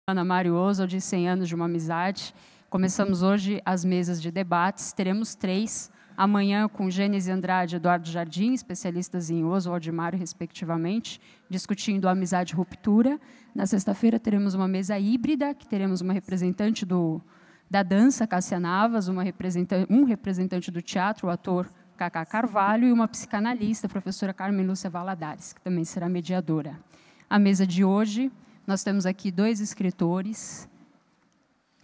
Ana Mário Oswald, de 100 anos de uma amizade. Começamos hoje as mesas de debates, teremos 3. Amanhã com Gênese Andrade e Eduardo Jardim, especialistas em Oswald e Mário, respectivamente, discutindo a amizade e ruptura. Na sexta-feira teremos uma mesa híbrida, que teremos uma representante da dança, Cássia Navas, um representante do teatro, o ator Cacá Carvalho, e uma psicanalista, a professora Carmen Lúcia Valadares, que também será mediadora. A mesa de hoje, nós temos aqui 2 escritores,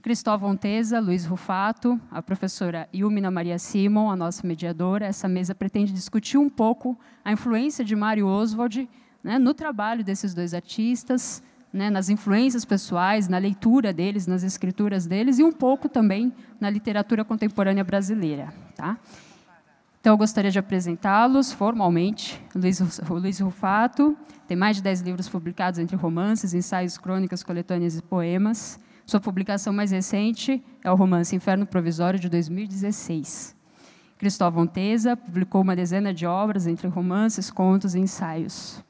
Cristóvão Teza, Luiz Rufato, a professora Yumina Maria Simon, a nossa mediadora. Essa mesa pretende discutir um pouco a influência de Mário Oswald, né, no trabalho desses 2 artistas, né, nas influências pessoais, na leitura deles, nas escrituras deles, e um pouco também na literatura contemporânea brasileira. Tá? Então, eu gostaria de apresentá-los formalmente. Luiz Rufato tem mais de 10 livros publicados entre romances, ensaios, crônicas, coletâneas e poemas. Sua publicação mais recente é o romance Inferno Provisório, de 2016. Cristóvão Teza publicou uma dezena de obras entre romances, contos e ensaios.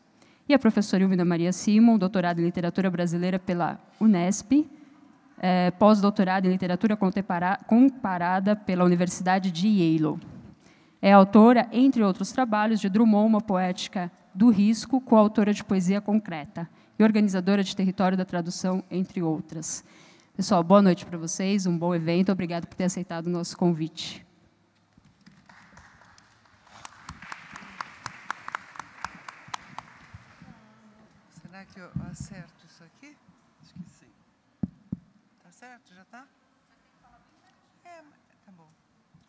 E a professora Yumina Maria Simon, doutorado em Literatura Brasileira pela Unesp, pós-doutorado em Literatura Comparada pela Universidade de Yale. É autora, entre outros trabalhos, de Drummond, uma poética do risco, coautora de Poesia Concreta e organizadora de Território da Tradução, entre outras. Pessoal, boa noite para vocês, um bom evento, obrigado por ter aceitado o nosso convite. Será que eu acerto isso aqui? Acho que sim. Tá certo? Já está? Tá bom.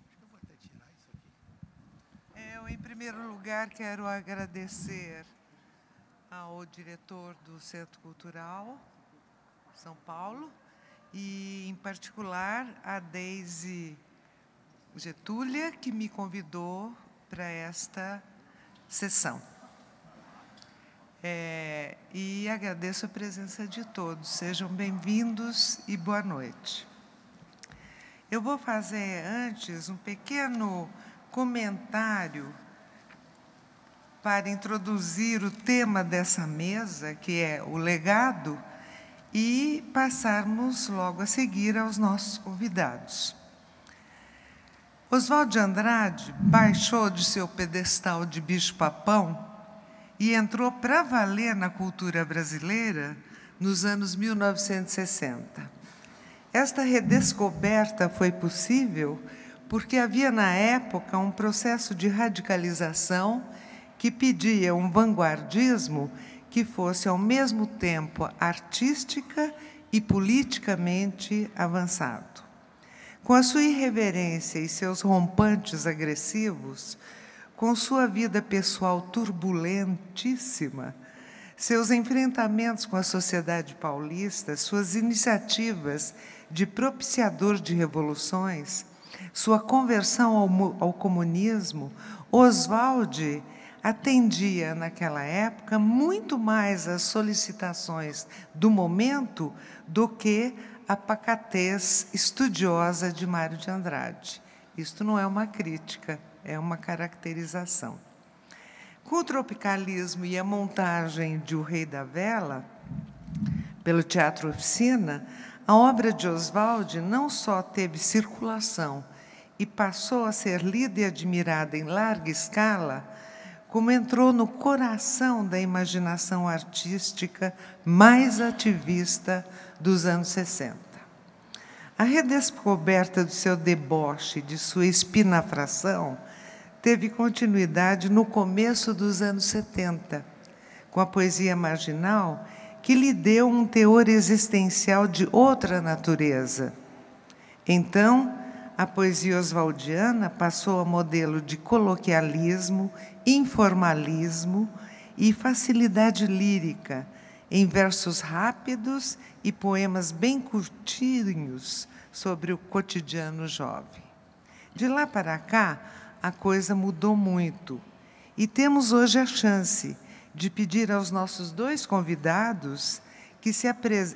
Acho que eu vou até tirar isso aqui. Eu, em primeiro lugar, quero agradecer ao diretor do Centro Cultural São Paulo e, em particular, a Deise Getúlia, que me convidou para esta sessão. E agradeço a presença de todos. Sejam bem-vindos e boa noite. Eu vou fazer, antes, um pequeno comentário para introduzir o tema dessa mesa, que é o legado, e passarmos logo a seguir aos nossos convidados. Oswald de Andrade baixou de seu pedestal de bicho-papão e entrou para valer na cultura brasileira nos anos 1960. Esta redescoberta foi possível porque havia, na época, um processo de radicalização que pedia um vanguardismo que fosse, ao mesmo tempo, artística e politicamente avançado. Com a sua irreverência e seus rompantes agressivos, com sua vida pessoal turbulentíssima, seus enfrentamentos com a sociedade paulista, suas iniciativas de propiciador de revoluções, sua conversão ao comunismo, Oswald atendia, naquela época, muito mais às solicitações do momento do que a pacatez estudiosa de Mário de Andrade. Isto não é uma crítica, é uma caracterização. Com o tropicalismo e a montagem de O Rei da Vela, pelo Teatro Oficina, a obra de Oswald não só teve circulação e passou a ser lida e admirada em larga escala, como entrou no coração da imaginação artística mais ativista dos anos 60. A redescoberta do seu deboche, de sua espinafração, teve continuidade no começo dos anos 70, com a poesia marginal, que lhe deu um teor existencial de outra natureza. Então, a poesia oswaldiana passou a modelo de coloquialismo, informalismo e facilidade lírica, em versos rápidos e poemas bem curtinhos sobre o cotidiano jovem. De lá para cá, a coisa mudou muito. E temos hoje a chance de pedir aos nossos 2 convidados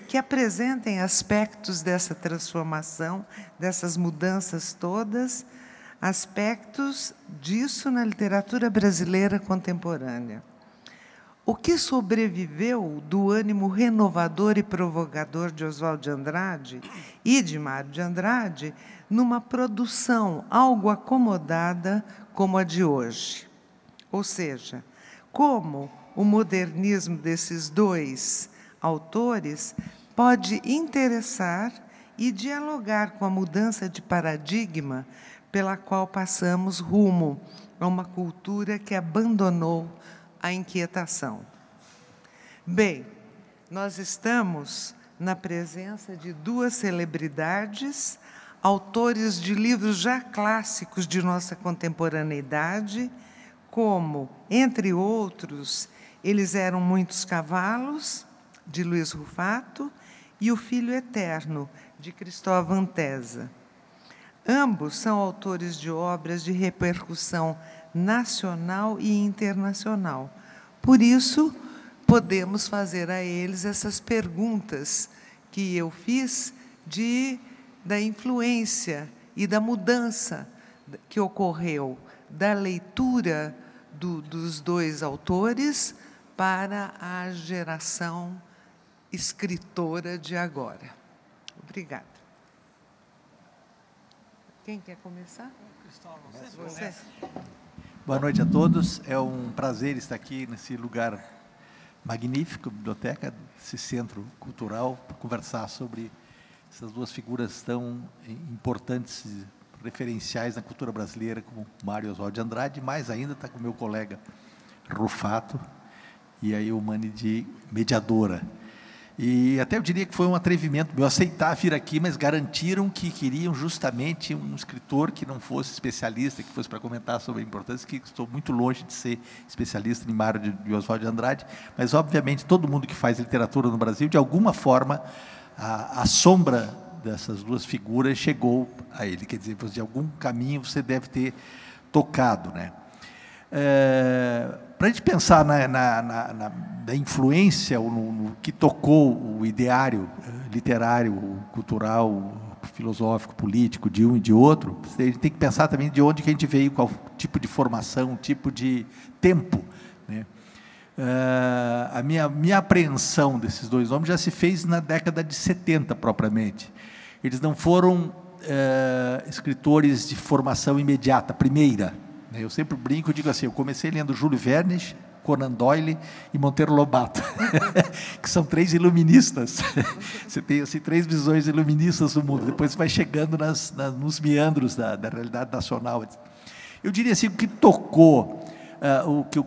que apresentem aspectos dessa transformação, dessas mudanças todas, aspectos disso na literatura brasileira contemporânea. O que sobreviveu do ânimo renovador e provocador de Oswald de Andrade e de Mário de Andrade numa produção algo acomodada como a de hoje? Ou seja, como o modernismo desses dois autores pode interessar e dialogar com a mudança de paradigma pela qual passamos rumo a uma cultura que abandonou a inquietação. Bem, nós estamos na presença de duas celebridades, autores de livros já clássicos de nossa contemporaneidade, como, entre outros, Eles Eram Muitos Cavalos, de Luiz Rufato, e O Filho Eterno, de Cristóvão Anteza. Ambos são autores de obras de repercussão nacional e internacional. Por isso, podemos fazer a eles essas perguntas que eu fiz da influência e da mudança que ocorreu da leitura dos dois autores para a geração escritora de agora. Obrigada. Quem quer começar? Você. Boa noite a todos. É um prazer estar aqui nesse lugar magnífico, biblioteca, esse centro cultural, para conversar sobre essas duas figuras tão importantes, referenciais na cultura brasileira, como Mário Oswald de Andrade, mais ainda está com o meu colega Rufato, e aí o Mani de mediadora. E até eu diria que foi um atrevimento meu aceitar vir aqui, mas garantiram que queriam justamente um escritor que não fosse especialista, que fosse para comentar sobre a importância, que estou muito longe de ser especialista em Mário de Oswald de Andrade, mas, obviamente, todo mundo que faz literatura no Brasil, de alguma forma, a sombra dessas duas figuras chegou a ele. Quer dizer, de algum caminho você deve ter tocado, né? Para a gente pensar na influência, no que tocou o ideário literário, cultural, filosófico, político de um e de outro, a gente tem que pensar também de onde que a gente veio, qual tipo de formação, tipo de tempo, né? A minha apreensão desses dois nomes já se fez na década de 70, propriamente. Eles não foram escritores de formação imediata, primeira. Eu sempre brinco e digo assim, eu comecei lendo Júlio Verne, Conan Doyle e Monteiro Lobato, que são três iluministas. Você tem assim, três visões iluministas do mundo, depois você vai chegando nos meandros da realidade nacional. Eu diria assim, o que tocou,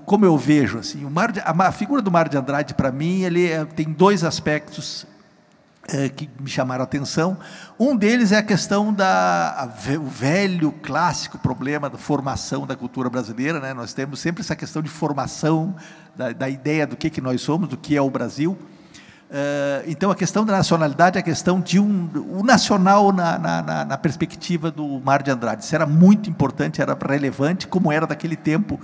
como eu vejo, assim, a figura do Mário de Andrade, para mim, ele tem dois aspectos que me chamaram a atenção. Um deles é a questão o velho, clássico problema da formação da cultura brasileira, né? Nós temos sempre essa questão de formação, da ideia do que nós somos, do que é o Brasil. Então, a questão da nacionalidade é a questão de o nacional na perspectiva do Mário de Andrade. Isso era muito importante, era relevante, como era daquele tempo,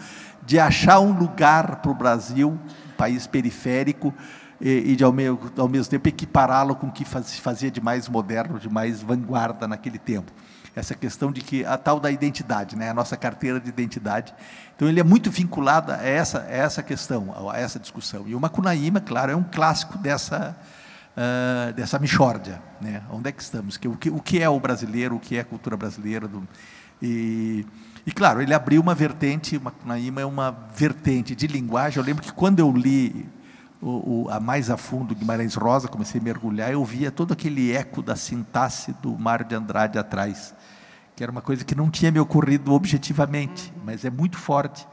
de achar um lugar para o Brasil, um país periférico, e de, ao mesmo tempo, equipará-lo com o que se fazia de mais moderno, de mais vanguarda naquele tempo. Essa questão de que a tal da identidade, né, a nossa carteira de identidade. Então, ele é muito vinculado a essa questão, a essa discussão. E o Macunaíma, claro, é um clássico dessa mixórdia, né? Onde é que estamos? O que é o brasileiro, o que é a cultura brasileira? E, claro, ele abriu uma vertente, o Macunaíma é uma vertente de linguagem. Eu lembro que, quando eu li a mais a fundo Guimarães Rosa, comecei a mergulhar, eu via todo aquele eco da sintaxe do Mário de Andrade atrás, que era uma coisa que não tinha me ocorrido objetivamente, mas é muito forte.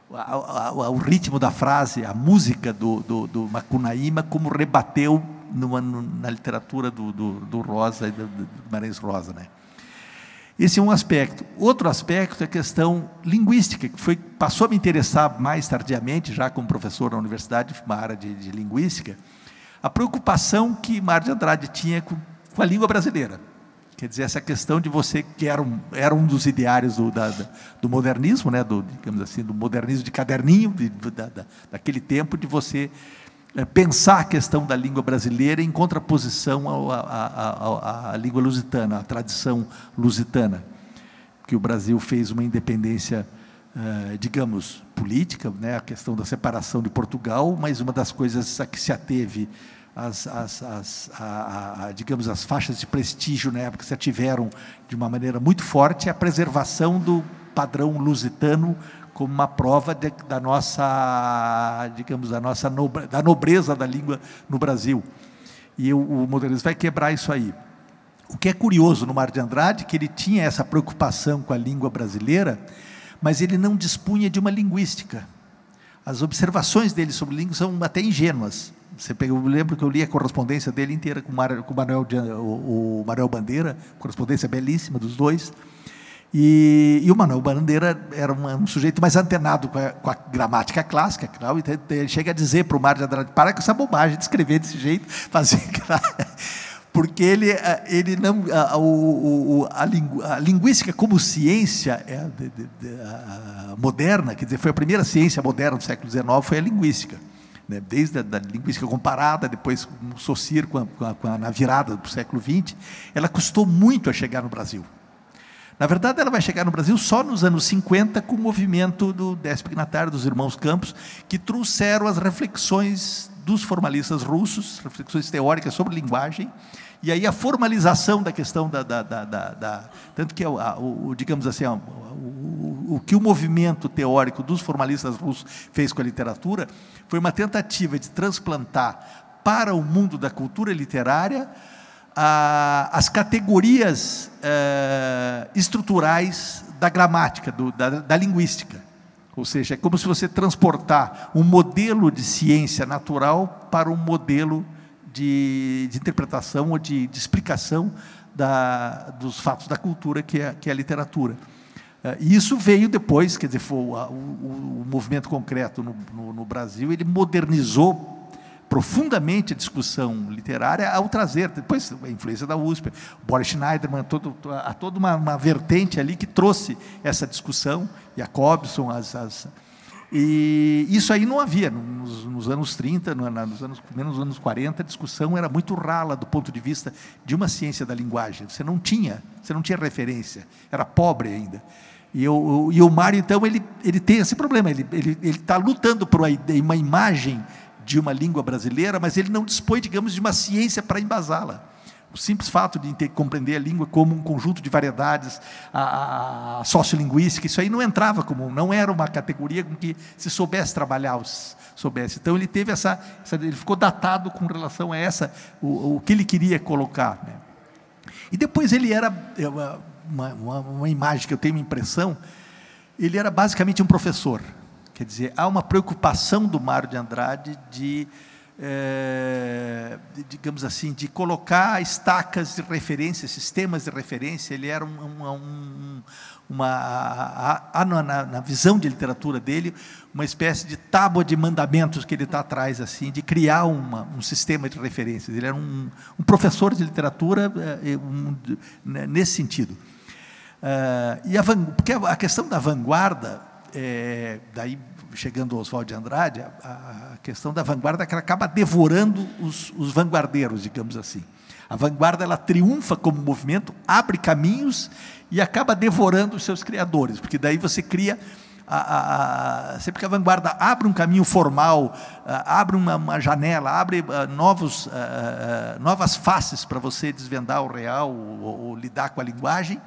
O ritmo da frase, a música do Macunaíma, como rebateu na literatura do Rosa e do Guimarães Rosa, né? Esse é um aspecto. Outro aspecto é a questão linguística, que passou a me interessar mais tardiamente, já como professor na universidade, uma área de linguística, a preocupação que Mário de Andrade tinha com a língua brasileira. Quer dizer, essa questão de você, que era um dos ideários do modernismo, né, digamos assim, do modernismo de caderninho, daquele tempo, de você pensar a questão da língua brasileira em contraposição à língua lusitana, à tradição lusitana, que o Brasil fez uma independência, digamos, política, né, a questão da separação de Portugal, mas uma das coisas a que se ateve, digamos, as faixas de prestígio na época se ativeram de uma maneira muito forte, é a preservação do padrão lusitano como uma prova da nossa, digamos, da nobreza da língua no Brasil. E o modernismo vai quebrar isso aí. O que é curioso no Mário de Andrade, que ele tinha essa preocupação com a língua brasileira, mas ele não dispunha de uma linguística. As observações dele sobre língua são até ingênuas. Eu lembro que eu li a correspondência dele inteira com o Manuel Bandeira, correspondência belíssima dos dois, e o Manuel Bandeira era um sujeito mais antenado com a gramática clássica, claro, e ele chega a dizer para o Mário de Andrade: para com essa bobagem de escrever desse jeito, fazer... porque ele não, a linguística como ciência moderna, quer dizer, foi a primeira ciência moderna do século XIX, foi a linguística, né? Desde a linguística comparada, depois com o Saussure, na virada do século XX, ela custou muito a chegar no Brasil. Na verdade, ela vai chegar no Brasil só nos anos 50, com o movimento do Décio Pignatário, dos irmãos Campos, que trouxeram as reflexões dos formalistas russos, reflexões teóricas sobre linguagem, e aí a formalização da questão tanto que, digamos assim, o que o movimento teórico dos formalistas russos fez com a literatura foi uma tentativa de transplantar para o mundo da cultura literária as categorias estruturais da gramática, da linguística. Ou seja, é como se você transportar um modelo de ciência natural para um modelo de interpretação ou de explicação dos fatos da cultura, que é a literatura. E isso veio depois, quer dizer, foi o movimento concreto no Brasil, ele modernizou profundamente a discussão literária ao trazer, depois a influência da USP, Boris Schneiderman, toda uma vertente ali que trouxe essa discussão, Jacobson, e isso aí não havia nos anos 30, menos nos anos 40, a discussão era muito rala do ponto de vista de uma ciência da linguagem, você não tinha referência, era pobre ainda. E o Mário, então, ele tem esse problema, ele está lutando por uma imagem de uma língua brasileira, mas ele não dispõe, digamos, de uma ciência para embasá-la. O simples fato de compreender a língua como um conjunto de variedades, a sociolinguística, isso aí não entrava não era uma categoria com que se soubesse trabalhar, Então ele teve ele ficou datado com relação a o que ele queria colocar, né? E depois ele era uma imagem que eu tenho impressão, ele era basicamente um professor. Quer dizer, há uma preocupação do Mário de Andrade digamos assim, de colocar estacas de referência, sistemas de referência. Ele era na visão de literatura dele, uma espécie de tábua de mandamentos que ele está atrás, assim, de criar um sistema de referências. Ele era um professor de literatura nesse sentido. Porque a questão da vanguarda, daí chegando ao Oswald de Andrade, a questão da vanguarda é que ela acaba devorando os vanguardeiros, digamos assim. A vanguarda, ela triunfa como movimento, abre caminhos e acaba devorando os seus criadores, porque daí você cria, sempre que a vanguarda abre um caminho formal, abre uma janela, abre novas faces para você desvendar o real ou lidar com a linguagem,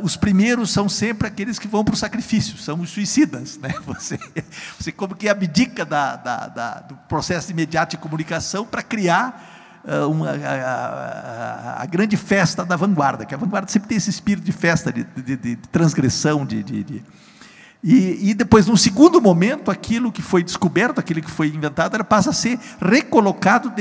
os primeiros são sempre aqueles que vão para o sacrifício, são os suicidas, né? Você como que abdica do processo imediato de comunicação para criar a grande festa da vanguarda, que a vanguarda sempre tem esse espírito de festa, de transgressão, e depois, num segundo momento, aquilo que foi descoberto, aquilo que foi inventado, passa a ser recolocado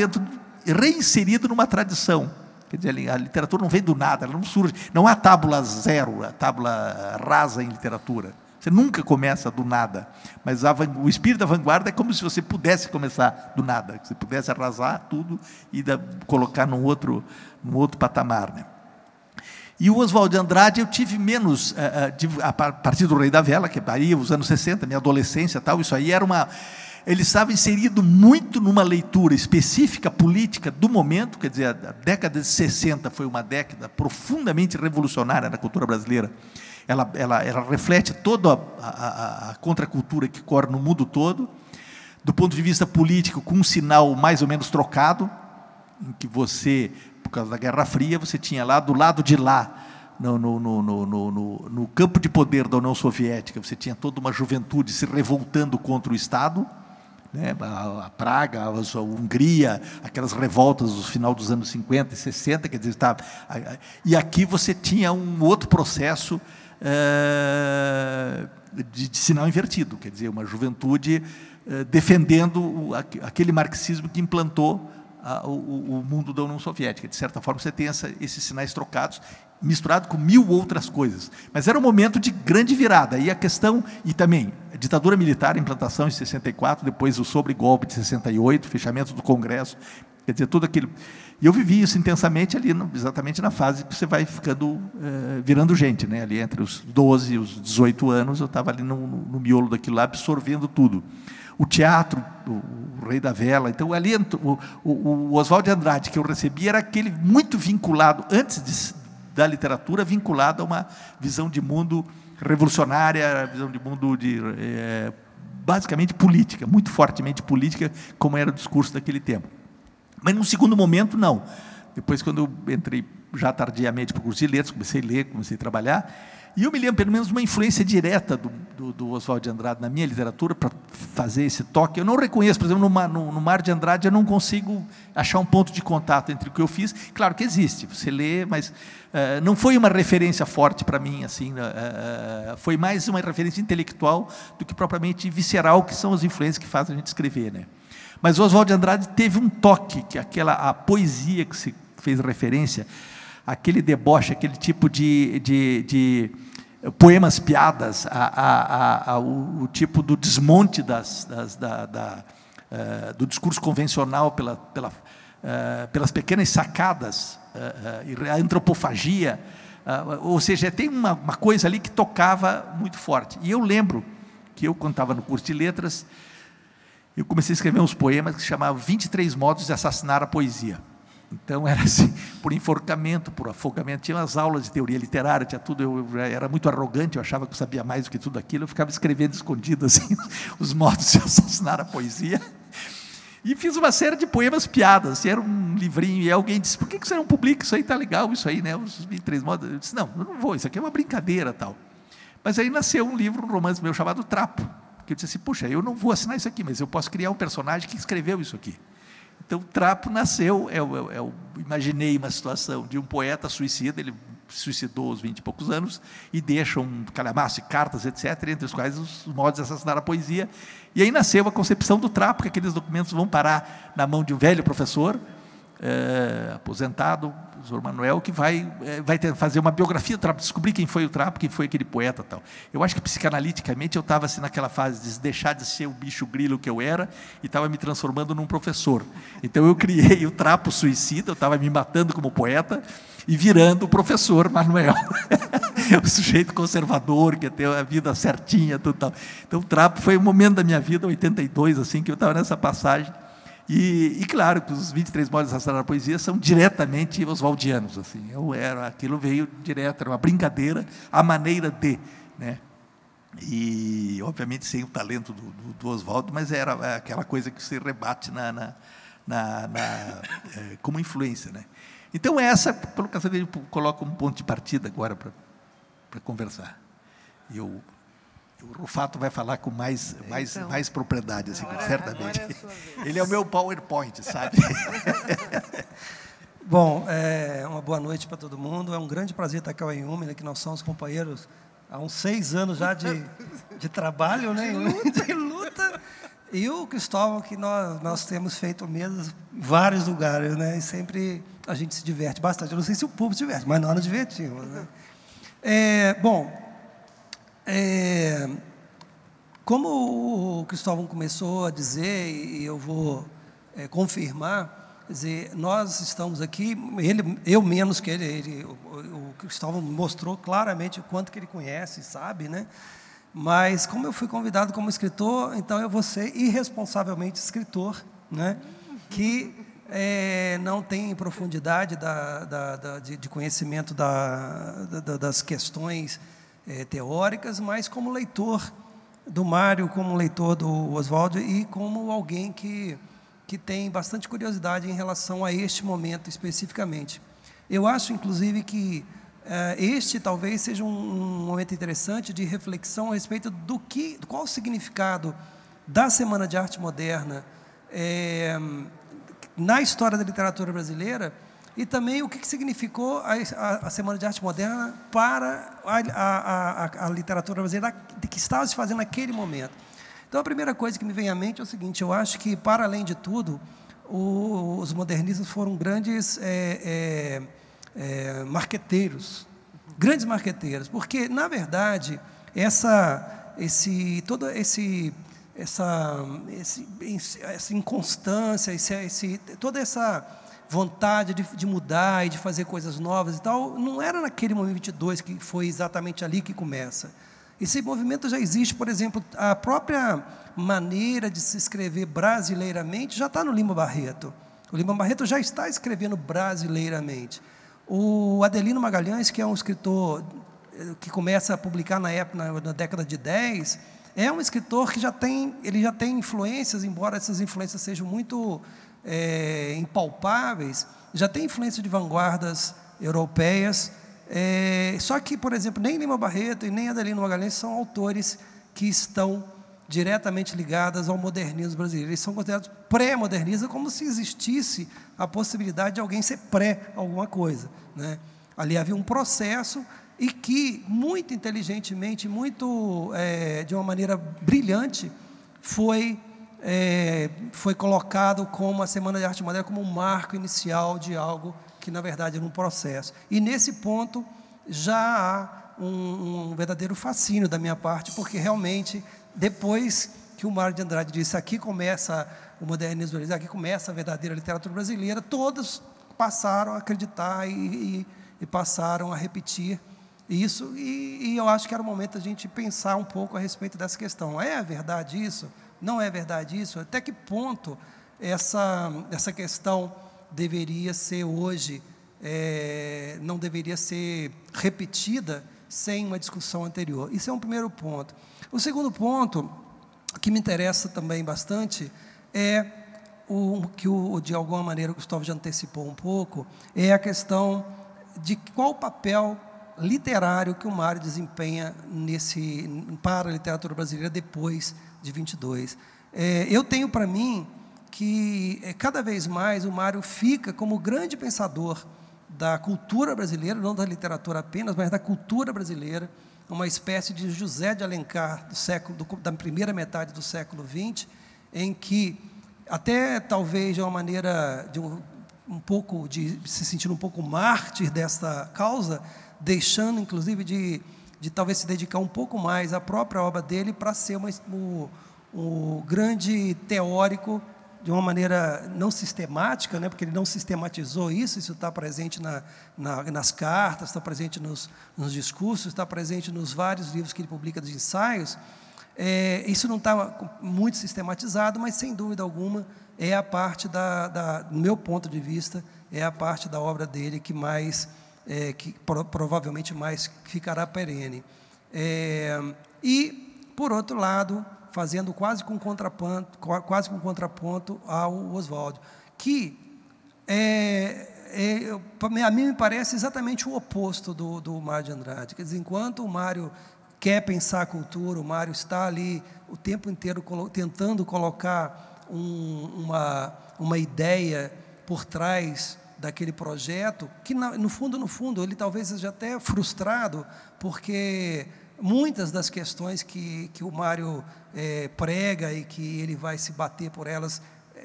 reinserido numa tradição. Quer dizer, a literatura não vem do nada, ela não surge, não há tábula zero, a tábula rasa em literatura. Você nunca começa do nada, mas o espírito da vanguarda é como se você pudesse começar do nada, que você pudesse arrasar tudo e colocar num outro patamar, né? E o Oswald de Andrade, eu tive menos, a partir do Rei da Vela, que aí os anos 60, minha adolescência, tal, isso aí ele estava inserido muito numa leitura específica política do momento, quer dizer, a década de 60 foi uma década profundamente revolucionária na cultura brasileira. ela reflete toda a contracultura que corre no mundo todo, do ponto de vista político, com um sinal mais ou menos trocado, em que você, por causa da Guerra Fria, você tinha lá, do lado de lá, no campo de poder da União Soviética, você tinha toda uma juventude se revoltando contra o Estado, né? A Praga, a Hungria, aquelas revoltas do final dos anos 50 e 60, quer dizer, e aqui você tinha um outro processo de sinal invertido, quer dizer, uma juventude defendendo aquele marxismo que implantou o mundo da União Soviética. De certa forma, você tem esses sinais trocados, misturado com 1000 outras coisas. Mas era um momento de grande virada. E a questão, e também, a ditadura militar, a implantação em 64, depois o sobregolpe de 68, fechamento do Congresso, quer dizer, tudo aquilo. E eu vivi isso intensamente ali, exatamente na fase que você vai ficando, virando gente, né? Ali entre os 12 e os 18 anos, eu estava ali no miolo daquilo lá, absorvendo tudo. O teatro, o Rei da Vela. Então, ali, o Oswald de Andrade, que eu recebi, era aquele muito vinculado, antes da literatura, vinculado a uma visão de mundo revolucionária, visão de mundo basicamente política, muito fortemente política, como era o discurso daquele tempo. Mas, num segundo momento, não. Depois, quando eu entrei já tardiamente para o curso de letras, comecei a ler, comecei a trabalhar, e eu me lembro, pelo menos, uma influência direta do Oswald de Andrade na minha literatura para fazer esse toque. Eu não reconheço, por exemplo, no Mar de Andrade, eu não consigo achar um ponto de contato entre o que eu fiz. Claro que existe, você lê, mas não foi uma referência forte para mim, assim, foi mais uma referência intelectual do que propriamente visceral, que são as influências que fazem a gente escrever, né? Mas o Oswald de Andrade teve um toque, que a poesia que se fez referência, aquele deboche, aquele tipo de poemas piadas, o tipo do desmonte do discurso convencional pelas pequenas sacadas, a antropofagia, ou seja, tem uma coisa ali que tocava muito forte. E eu lembro que eu, quando estava no curso de letras, eu comecei a escrever uns poemas que se chamavam 23 modos de assassinar a poesia. Então, era assim, por enforcamento, por afogamento. Tinha umas aulas de teoria literária, tinha tudo. Eu era muito arrogante, eu achava que eu sabia mais do que tudo aquilo. Eu ficava escrevendo escondido, assim, os modos de assassinar a poesia. E fiz uma série de poemas piadas. Assim, era um livrinho, e alguém disse, por que você não publica isso aí? Está legal isso aí, né? Os 23 modos. Eu disse, não, eu não vou, isso aqui é uma brincadeira, tal. Mas aí nasceu um livro, um romance meu chamado Trapo, que eu disse assim, puxa, eu não vou assinar isso aqui, mas eu posso criar um personagem que escreveu isso aqui. Então, Trapo nasceu, eu imaginei uma situação de um poeta suicida, ele se suicidou aos 20 e poucos anos, e deixa um calhamaço de cartas, etc., entre os quais os modos de assassinar a poesia. E aí nasceu a concepção do Trapo, que aqueles documentos vão parar na mão de um velho professor, aposentado, o professor Manuel, que vai fazer uma biografia do Trapo, descobrir quem foi o Trapo, quem foi aquele poeta, tal. Eu acho que, psicanaliticamente, eu estava assim, naquela fase de deixar de ser o bicho grilo que eu era e estava me transformando num professor. Então, eu criei o Trapo suicida, eu estava me matando como poeta e virando o professor Manuel, o sujeito conservador, que tem a vida certinha, tudo tal. Então, o Trapo foi um momento da minha vida, 82, assim, que eu estava nessa passagem. E claro, que os 23 modos de assassinar a poesia são diretamente oswaldianos. Assim. Aquilo veio direto, era uma brincadeira, a maneira de. Né? E, obviamente, sem o talento do Oswaldo, mas era aquela coisa que se rebate como influência. Né? Então, essa, pelo caso dele, coloca um ponto de partida agora para conversar. O Rufato vai falar com mais propriedade, assim, certamente. Ele é o meu PowerPoint, sabe? Bom, uma boa noite para todo mundo. É um grande prazer estar aqui ao Inhume, né, que nós somos companheiros há uns 6 anos já de trabalho, né, de luta. E o Cristóvão, que nós temos feito mesas em vários lugares, né, e sempre a gente se diverte bastante. Eu não sei se o público se diverte, mas nós nos divertimos. Né? Como o Cristóvão começou a dizer, e eu vou confirmar, quer dizer, nós estamos aqui, eu menos que ele, o Cristóvão mostrou claramente o quanto que ele conhece, sabe, né? Mas como eu fui convidado como escritor, então eu vou ser irresponsavelmente escritor, né? Que não tem profundidade de conhecimento das questões teóricas, mas como leitor do Mário, como leitor do Oswald e como alguém que tem bastante curiosidade em relação a este momento especificamente. Eu acho, inclusive, que este talvez seja um momento interessante de reflexão a respeito qual o significado da Semana de Arte Moderna na história da literatura brasileira e também o que significou a Semana de Arte Moderna para a literatura brasileira que estava se fazendo naquele momento. Então, a primeira coisa que me vem à mente é o seguinte: eu acho que, para além de tudo, os modernistas foram grandes marqueteiros, porque, na verdade, essa inconstância, toda essa vontade de mudar e de fazer coisas novas e tal, não era naquele momento 22 que foi exatamente ali que começa. Esse movimento já existe, por exemplo, a própria maneira de se escrever brasileiramente já está no Lima Barreto. O Lima Barreto já está escrevendo brasileiramente. O Adelino Magalhães, que é um escritor que começa a publicar na década de 10, é um escritor que já tem influências, embora essas influências sejam muito impalpáveis, já tem influência de vanguardas europeias. Só que, por exemplo, nem Lima Barreto e nem Adelino Magalhães são autores que estão diretamente ligados ao modernismo brasileiro. Eles são considerados pré-modernistas, como se existisse a possibilidade de alguém ser pré alguma coisa, né? Ali havia um processo e que, muito inteligentemente, de uma maneira brilhante, foi colocado como a Semana de Arte Moderna, como um marco inicial de algo que, na verdade, era um processo. E, nesse ponto, já há um verdadeiro fascínio da minha parte, porque, realmente, depois que o Mário de Andrade disse aqui começa o modernismo brasileiro, aqui começa a verdadeira literatura brasileira, todos passaram a acreditar e passaram a repetir isso, e eu acho que era o momento da gente pensar um pouco a respeito dessa questão. É verdade isso? Não é verdade isso? Até que ponto essa questão deveria ser hoje, não deveria ser repetida sem uma discussão anterior? Isso é um primeiro ponto. O segundo ponto, que me interessa também bastante, é de alguma maneira o Gustavo já antecipou um pouco, é a questão de qual o papel literário que o Mário desempenha para a literatura brasileira depois de 22. Eu tenho para mim que cada vez mais o Mário fica como grande pensador da cultura brasileira, não da literatura apenas, mas da cultura brasileira, uma espécie de José de Alencar da primeira metade do século XX, em que, até talvez de uma maneira de se sentir um pouco mártir desta causa, deixando inclusive de talvez se dedicar um pouco mais à própria obra dele para ser o grande teórico de uma maneira não sistemática, né, porque ele não sistematizou isso está presente nas cartas, está presente nos discursos, está presente nos vários livros que ele publica de ensaios. Isso não está muito sistematizado, mas, sem dúvida alguma, é a parte, do meu ponto de vista, é a parte da obra dele que mais, provavelmente mais ficará perene. E, por outro lado, fazendo quase com contraponto ao Oswald, que a mim me parece exatamente o oposto do Mário de Andrade. Quer dizer, enquanto o Mário quer pensar a cultura, o Mário está ali o tempo inteiro tentando colocar uma ideia por trás daquele projeto, que no fundo, ele talvez seja até frustrado, porque muitas das questões que o Mário prega e que ele vai se bater por elas,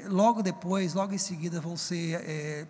logo em seguida, vão ser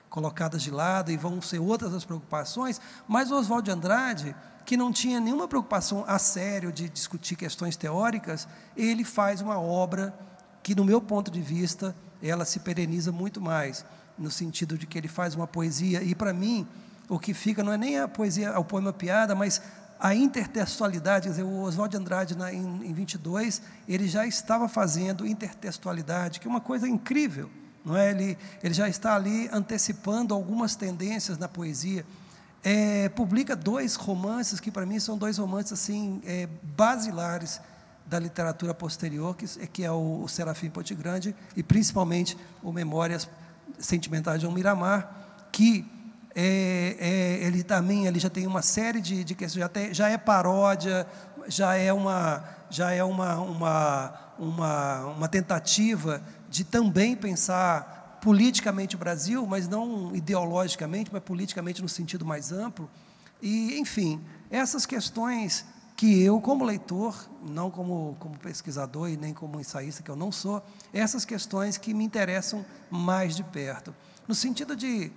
colocadas de lado e vão ser outras as preocupações, mas o Oswald de Andrade, que não tinha nenhuma preocupação a sério de discutir questões teóricas, ele faz uma obra que, no meu ponto de vista, ela se pereniza muito mais, no sentido de que ele faz uma poesia, e, para mim, o que fica não é nem a poesia, o poema piada, mas a intertextualidade. Quer dizer, o Oswald de Andrade, em 22, ele já estava fazendo intertextualidade, que é uma coisa incrível, não é? Ele já está ali antecipando algumas tendências na poesia. publica 2 romances que, para mim, são 2 romances assim, basilares da literatura posterior, que é o Serafim Ponte Grande e, principalmente, o Memórias Sentimentais de um Miramar, que ele também já tem uma série de questões, já é paródia, já é uma tentativa de também pensar politicamente o Brasil, mas não ideologicamente, mas politicamente no sentido mais amplo. E, enfim, essas questões que eu, como leitor, não como pesquisador e nem como ensaísta, que eu não sou, essas questões que me interessam mais de perto. No sentido de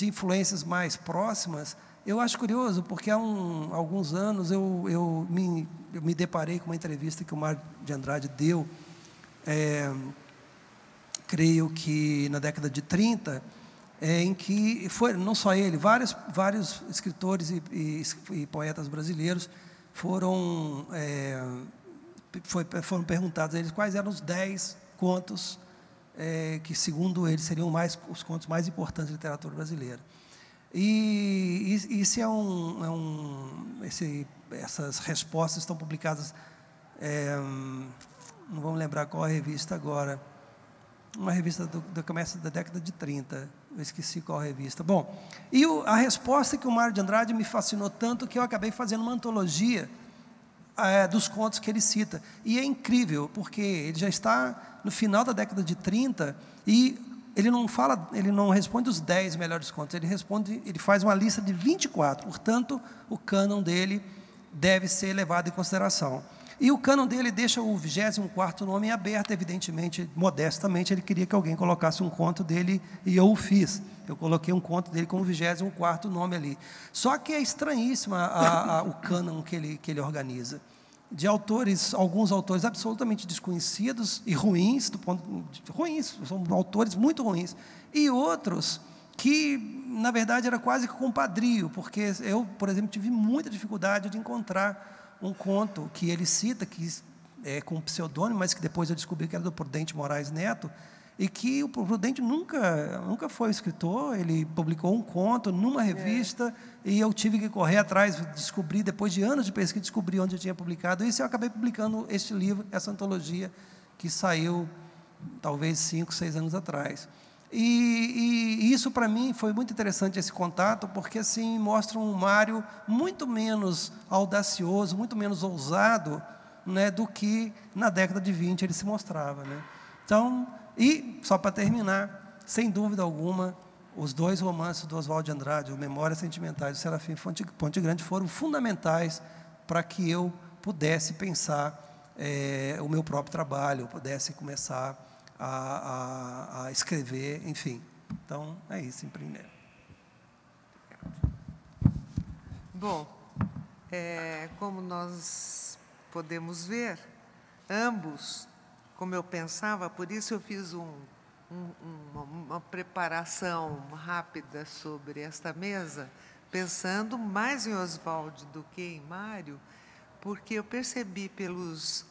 influências mais próximas, eu acho curioso, porque há alguns anos eu me deparei com uma entrevista que o Mário de Andrade deu, creio que na década de 30, em que não só ele, vários escritores e poetas brasileiros foram perguntados a eles quais eram os 10 contos que, segundo eles, seriam os contos mais importantes da literatura brasileira. E isso essas respostas estão publicadas, não vamos lembrar qual a revista agora, uma revista do começo da década de 30, eu esqueci qual revista. Bom, e a resposta que o Mário de Andrade me fascinou tanto que eu acabei fazendo uma antologia dos contos que ele cita. E é incrível, porque ele já está no final da década de 30 e ele não responde os 10 melhores contos, ele faz uma lista de 24, portanto, o cânon dele deve ser levado em consideração. E o cânon dele deixa o 24º nome aberto, evidentemente, modestamente, ele queria que alguém colocasse um conto dele, e eu o fiz. Eu coloquei um conto dele com o 24º nome ali. Só que é estranhíssima o cânon que ele organiza. De alguns autores absolutamente desconhecidos e ruins, são autores muito ruins, e outros que, na verdade, era quase que compadrio, porque eu, por exemplo, tive muita dificuldade de encontrar um conto que ele cita, que é com pseudônimo, mas que depois eu descobri que era do Prudente Moraes Neto, e que o Prudente nunca foi escritor, ele publicou um conto numa revista, e eu tive que correr atrás, descobri, depois de anos de pesquisa, descobri onde eu tinha publicado isso, e eu acabei publicando este livro, essa antologia, que saiu talvez 5, 6 anos atrás. E isso, para mim, foi muito interessante, esse contato, porque assim mostra um Mário muito menos audacioso, muito menos ousado, né, do que na década de 20 ele se mostrava, né? Então, e só para terminar, sem dúvida alguma, os 2 romances do Oswald de Andrade, o Memórias Sentimentais e o Serafim Ponte Grande, foram fundamentais para que eu pudesse pensar o meu próprio trabalho, pudesse começar a escrever, enfim. Então, é isso, em primeiro. Bom, como nós podemos ver, ambos, como eu pensava, por isso eu fiz uma preparação rápida sobre esta mesa, pensando mais em Oswald do que em Mário, porque eu percebi pelos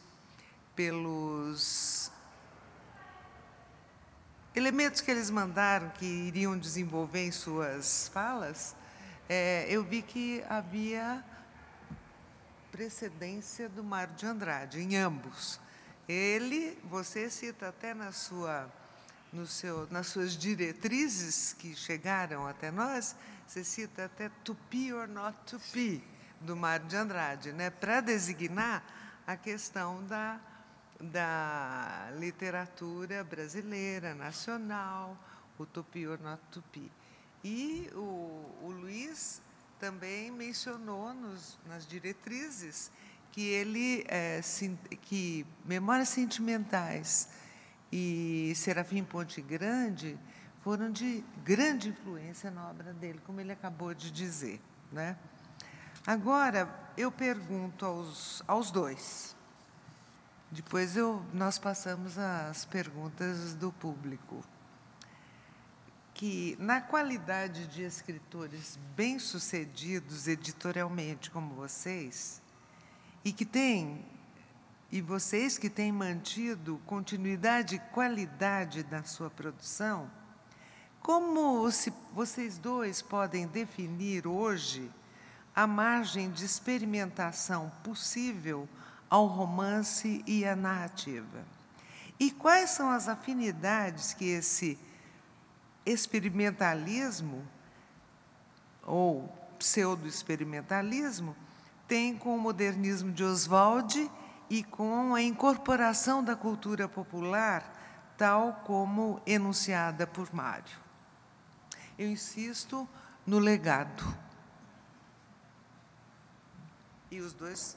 elementos que eles mandaram, que iriam desenvolver em suas falas, eu vi que havia precedência do Mário de Andrade, em ambos. Você cita até nas suas diretrizes que chegaram até nós, você cita até to be or not to be, do Mário de Andrade, né, para designar a questão da literatura brasileira, nacional, o to be or not to be. E o Luiz também mencionou nas diretrizes que que Memórias Sentimentais e Serafim Ponte Grande foram de grande influência na obra dele, como ele acabou de dizer, né? Agora, eu pergunto aos 2. Depois nós passamos às perguntas do público. Que, na qualidade de escritores bem-sucedidos editorialmente, como vocês, e vocês que têm mantido continuidade e qualidade da sua produção, Como vocês dois podem definir hoje a margem de experimentação possível ao romance e à narrativa? E quais são as afinidades que esse experimentalismo, ou pseudo-experimentalismo, tem com o modernismo de Oswald e com a incorporação da cultura popular, tal como enunciada por Mário? Eu insisto no legado. E os dois,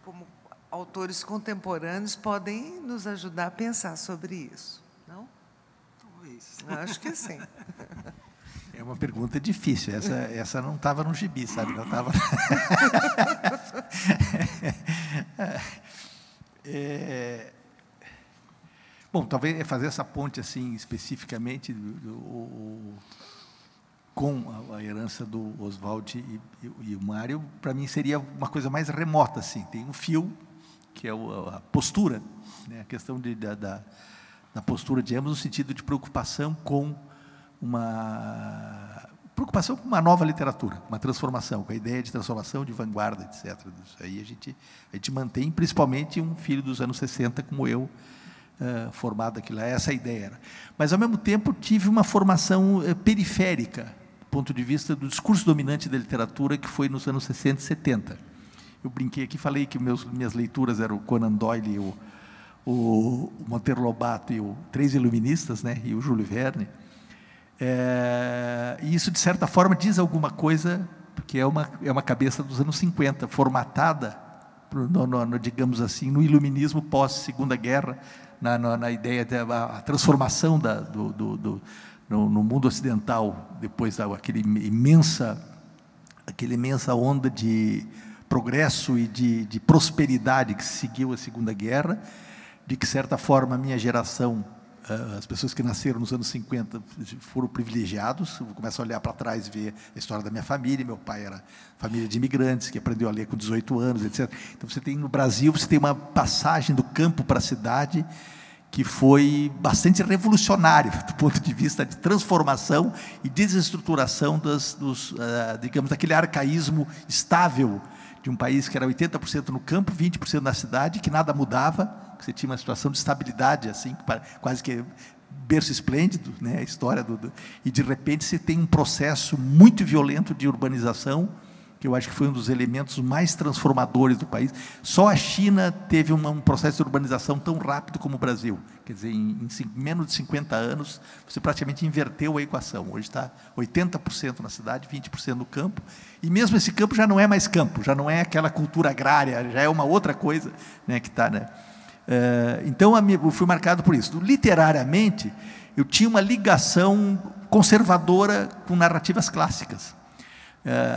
como autores contemporâneos, podem nos ajudar a pensar sobre isso, não? Talvez. Acho que sim. É uma pergunta difícil. Essa não estava no gibi, sabe? Não estava. Bom, talvez fazer essa ponte assim especificamente com a herança do Oswald e o Mário, para mim seria uma coisa mais remota assim. Tem um fio que é a postura, né? A questão da postura de ambos no sentido de preocupação com uma nova literatura, uma transformação, com a ideia de transformação, de vanguarda, etc. Isso aí a gente mantém, principalmente um filho dos anos 60 como eu, formado aqui lá, essa ideia era. Mas, ao mesmo tempo, tive uma formação periférica, do ponto de vista do discurso dominante da literatura, que foi nos anos 60 e 70. Eu brinquei aqui, falei que minhas leituras eram o Conan Doyle, o Monteiro Lobato e o Três Iluministas, né, e o Júlio Verne. E isso, de certa forma, diz alguma coisa, porque é uma cabeça dos anos 50, formatada, digamos assim, no iluminismo pós-Segunda Guerra, na ideia da transformação no mundo ocidental, depois daquela imensa onda de progresso e de prosperidade que seguiu a Segunda Guerra, de que, de certa forma, a minha geração, as pessoas que nasceram nos anos 50 foram privilegiados. Eu começo a olhar para trás e ver a história da minha família. Meu pai era família de imigrantes, que aprendeu a ler com 18 anos, etc. Então, no Brasil, você tem uma passagem do campo para a cidade que foi bastante revolucionária do ponto de vista de transformação e desestruturação digamos, daquele arcaísmo estável de um país que era 80% no campo, 20% na cidade, que nada mudava, que você tinha uma situação de estabilidade, assim, quase que berço esplêndido, né, a história e, de repente, você tem um processo muito violento de urbanização, que eu acho que foi um dos elementos mais transformadores do país. Só a China teve um processo de urbanização tão rápido como o Brasil. Quer dizer, em menos de 50 anos, você praticamente inverteu a equação. Hoje está 80% na cidade, 20% no campo, e mesmo esse campo já não é mais campo, já não é aquela cultura agrária, já é uma outra coisa, né, que está, né? Então, eu fui marcado por isso. Literariamente, eu tinha uma ligação conservadora com narrativas clássicas.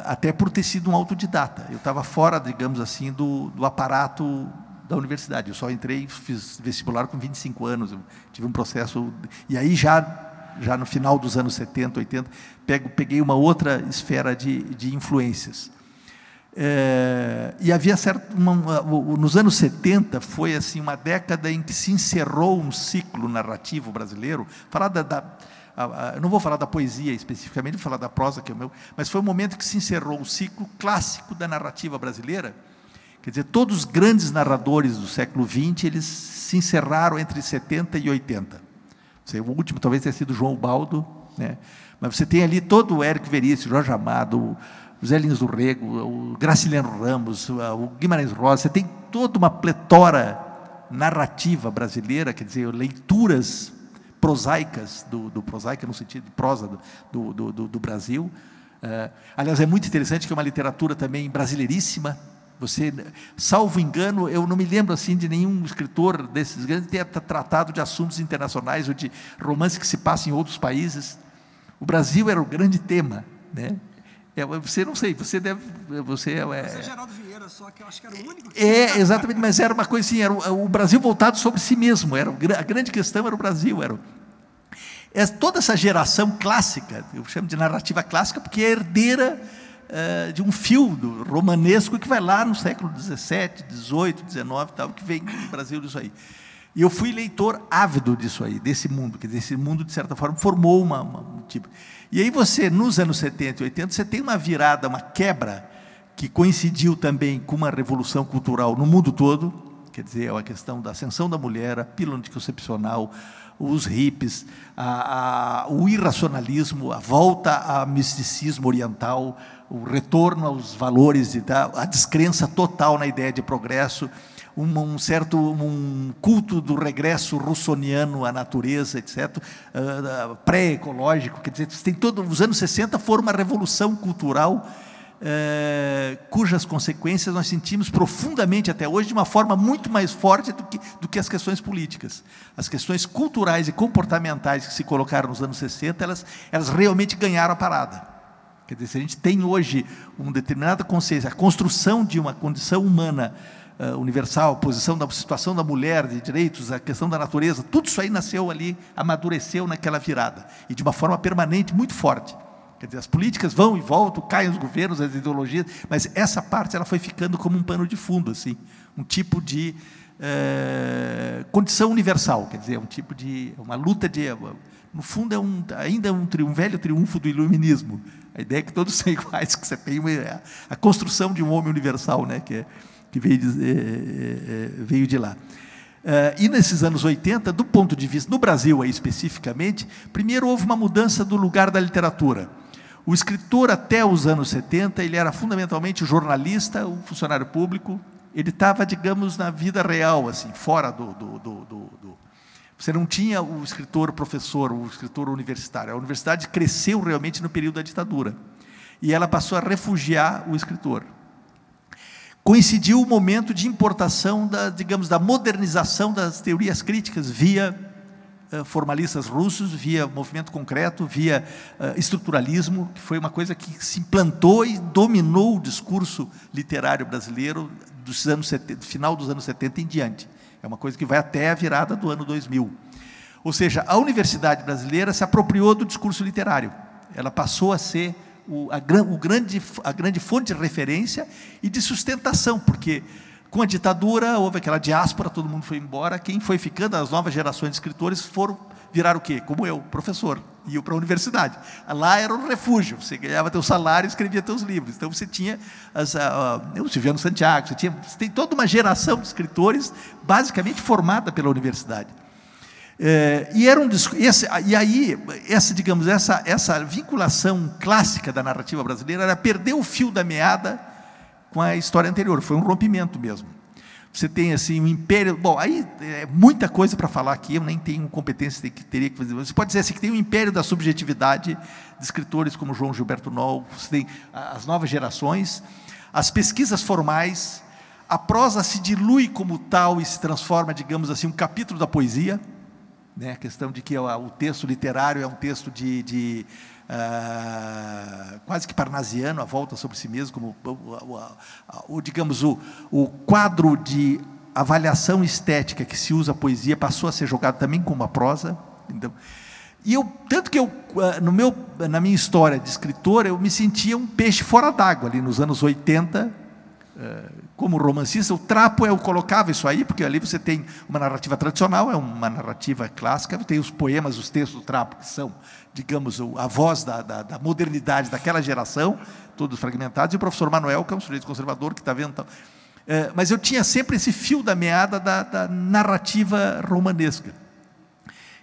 Até por ter sido um autodidata. Eu estava fora, digamos assim, do aparato da universidade. Eu só entrei, fiz vestibular com 25 anos, eu tive um processo... E aí, já no final dos anos 70, 80, peguei uma outra esfera de influências. E havia nos anos 70, foi assim, uma década em que se encerrou um ciclo narrativo brasileiro. Eu não vou falar da poesia especificamente, vou falar da prosa, que é o meu, mas foi um momento que se encerrou o ciclo clássico da narrativa brasileira. Quer dizer, todos os grandes narradores do século XX, eles se encerraram entre 70 e 80. O último talvez tenha sido João Baldo, né? Mas você tem ali todo o Érico Veríssimo, Jorge Amado, o Zé Lins do Rego, o Graciliano Ramos, o Guimarães Rosa. Você tem toda uma pletora narrativa brasileira, quer dizer, leituras prosaicas, prosaica no sentido de prosa do Brasil. Aliás, é muito interessante que é uma literatura também brasileiríssima. Você, salvo engano, eu não me lembro assim de nenhum escritor desses grandes que tenha tratado de assuntos internacionais ou de romances que se passam em outros países. O Brasil era o grande tema, né? Você não sei, você deve... Você é Geraldo Vieira, só que eu acho que era o único... Exatamente, mas era uma coisa assim, era o Brasil voltado sobre si mesmo, a grande questão era o Brasil. Toda essa geração clássica, eu chamo de narrativa clássica, porque é herdeira de um fio romanesco que vai lá no século XVII, XVIII, XIX, tal, que vem do Brasil disso aí. E eu fui leitor ávido disso aí, desse mundo. Quer dizer, esse mundo, de certa forma, formou um tipo. E aí você, nos anos 70 e 80, você tem uma virada, uma quebra, que coincidiu também com uma revolução cultural no mundo todo. Quer dizer, a questão da ascensão da mulher, a pílula anticoncepcional, os hippies, o irracionalismo, a volta ao misticismo oriental, o retorno aos valores, a descrença total na ideia de progresso, um culto do regresso russoniano à natureza, etc., pré-ecológico. Quer dizer, tem os anos 60 foram uma revolução cultural cujas consequências nós sentimos profundamente até hoje, de uma forma muito mais forte do que as questões políticas. As questões culturais e comportamentais que se colocaram nos anos 60, elas realmente ganharam a parada. Quer dizer, se a gente tem hoje uma determinada consciência, a construção de uma condição humana universal, a posição da situação da mulher, de direitos, a questão da natureza, tudo isso aí nasceu ali, amadureceu naquela virada, e de uma forma permanente, muito forte. Quer dizer, as políticas vão e voltam, caem os governos, as ideologias, mas essa parte ela foi ficando como um pano de fundo, assim, um tipo de condição universal, quer dizer, um tipo de uma luta de, no fundo ainda um velho triunfo do iluminismo, a ideia é que todos são iguais, que você tem a construção de um homem universal, né, que veio de lá. E nesses anos 80, do ponto de vista, no Brasil aí especificamente, primeiro houve uma mudança do lugar da literatura. O escritor, até os anos 70, ele era fundamentalmente o jornalista, o funcionário público, ele estava, digamos, na vida real, assim, fora Você não tinha o escritor professor, o escritor universitário. A universidade cresceu realmente no período da ditadura, e ela passou a refugiar o escritor. Coincidiu o momento de importação da modernização das teorias críticas via formalistas russos, via movimento concreto, via estruturalismo, que foi uma coisa que se implantou e dominou o discurso literário brasileiro do final dos anos 70 em diante. É uma coisa que vai até a virada do ano 2000. Ou seja, a universidade brasileira se apropriou do discurso literário. Ela passou a ser a grande fonte de referência e de sustentação, porque com a ditadura houve aquela diáspora, todo mundo foi embora, quem foi ficando, as novas gerações de escritores viraram o quê? Como eu, professor, iam para a universidade. Lá era um refúgio, você ganhava teu salário e escrevia teus livros. Então você tinha o Silviano Santiago, você tem toda uma geração de escritores basicamente formada pela universidade. Essa vinculação clássica da narrativa brasileira era perder o fio da meada com a história anterior, foi um rompimento mesmo. Você tem assim um império, bom, aí é muita coisa para falar aqui, eu nem tenho competência que teria que fazer. Você pode dizer assim que tem um império da subjetividade de escritores como João Gilberto Noll, você tem as novas gerações, as pesquisas formais, a prosa se dilui como tal e se transforma, digamos assim, um capítulo da poesia. A questão de que o texto literário é um texto quase que parnasiano, a volta sobre si mesmo, como digamos, o quadro de avaliação estética que se usa a poesia passou a ser jogado também como a prosa. Então, tanto que na minha história de escritor, eu me sentia um peixe fora d'água ali nos anos 80, como romancista. O trapo eu colocava isso aí, porque ali você tem uma narrativa tradicional, é uma narrativa clássica, tem os poemas, os textos do trapo, que são, digamos, a voz da modernidade daquela geração, todos fragmentados, e o professor Manuel, que é um sujeito conservador, que está vendo. Então, mas eu tinha sempre esse fio da meada da narrativa romanesca.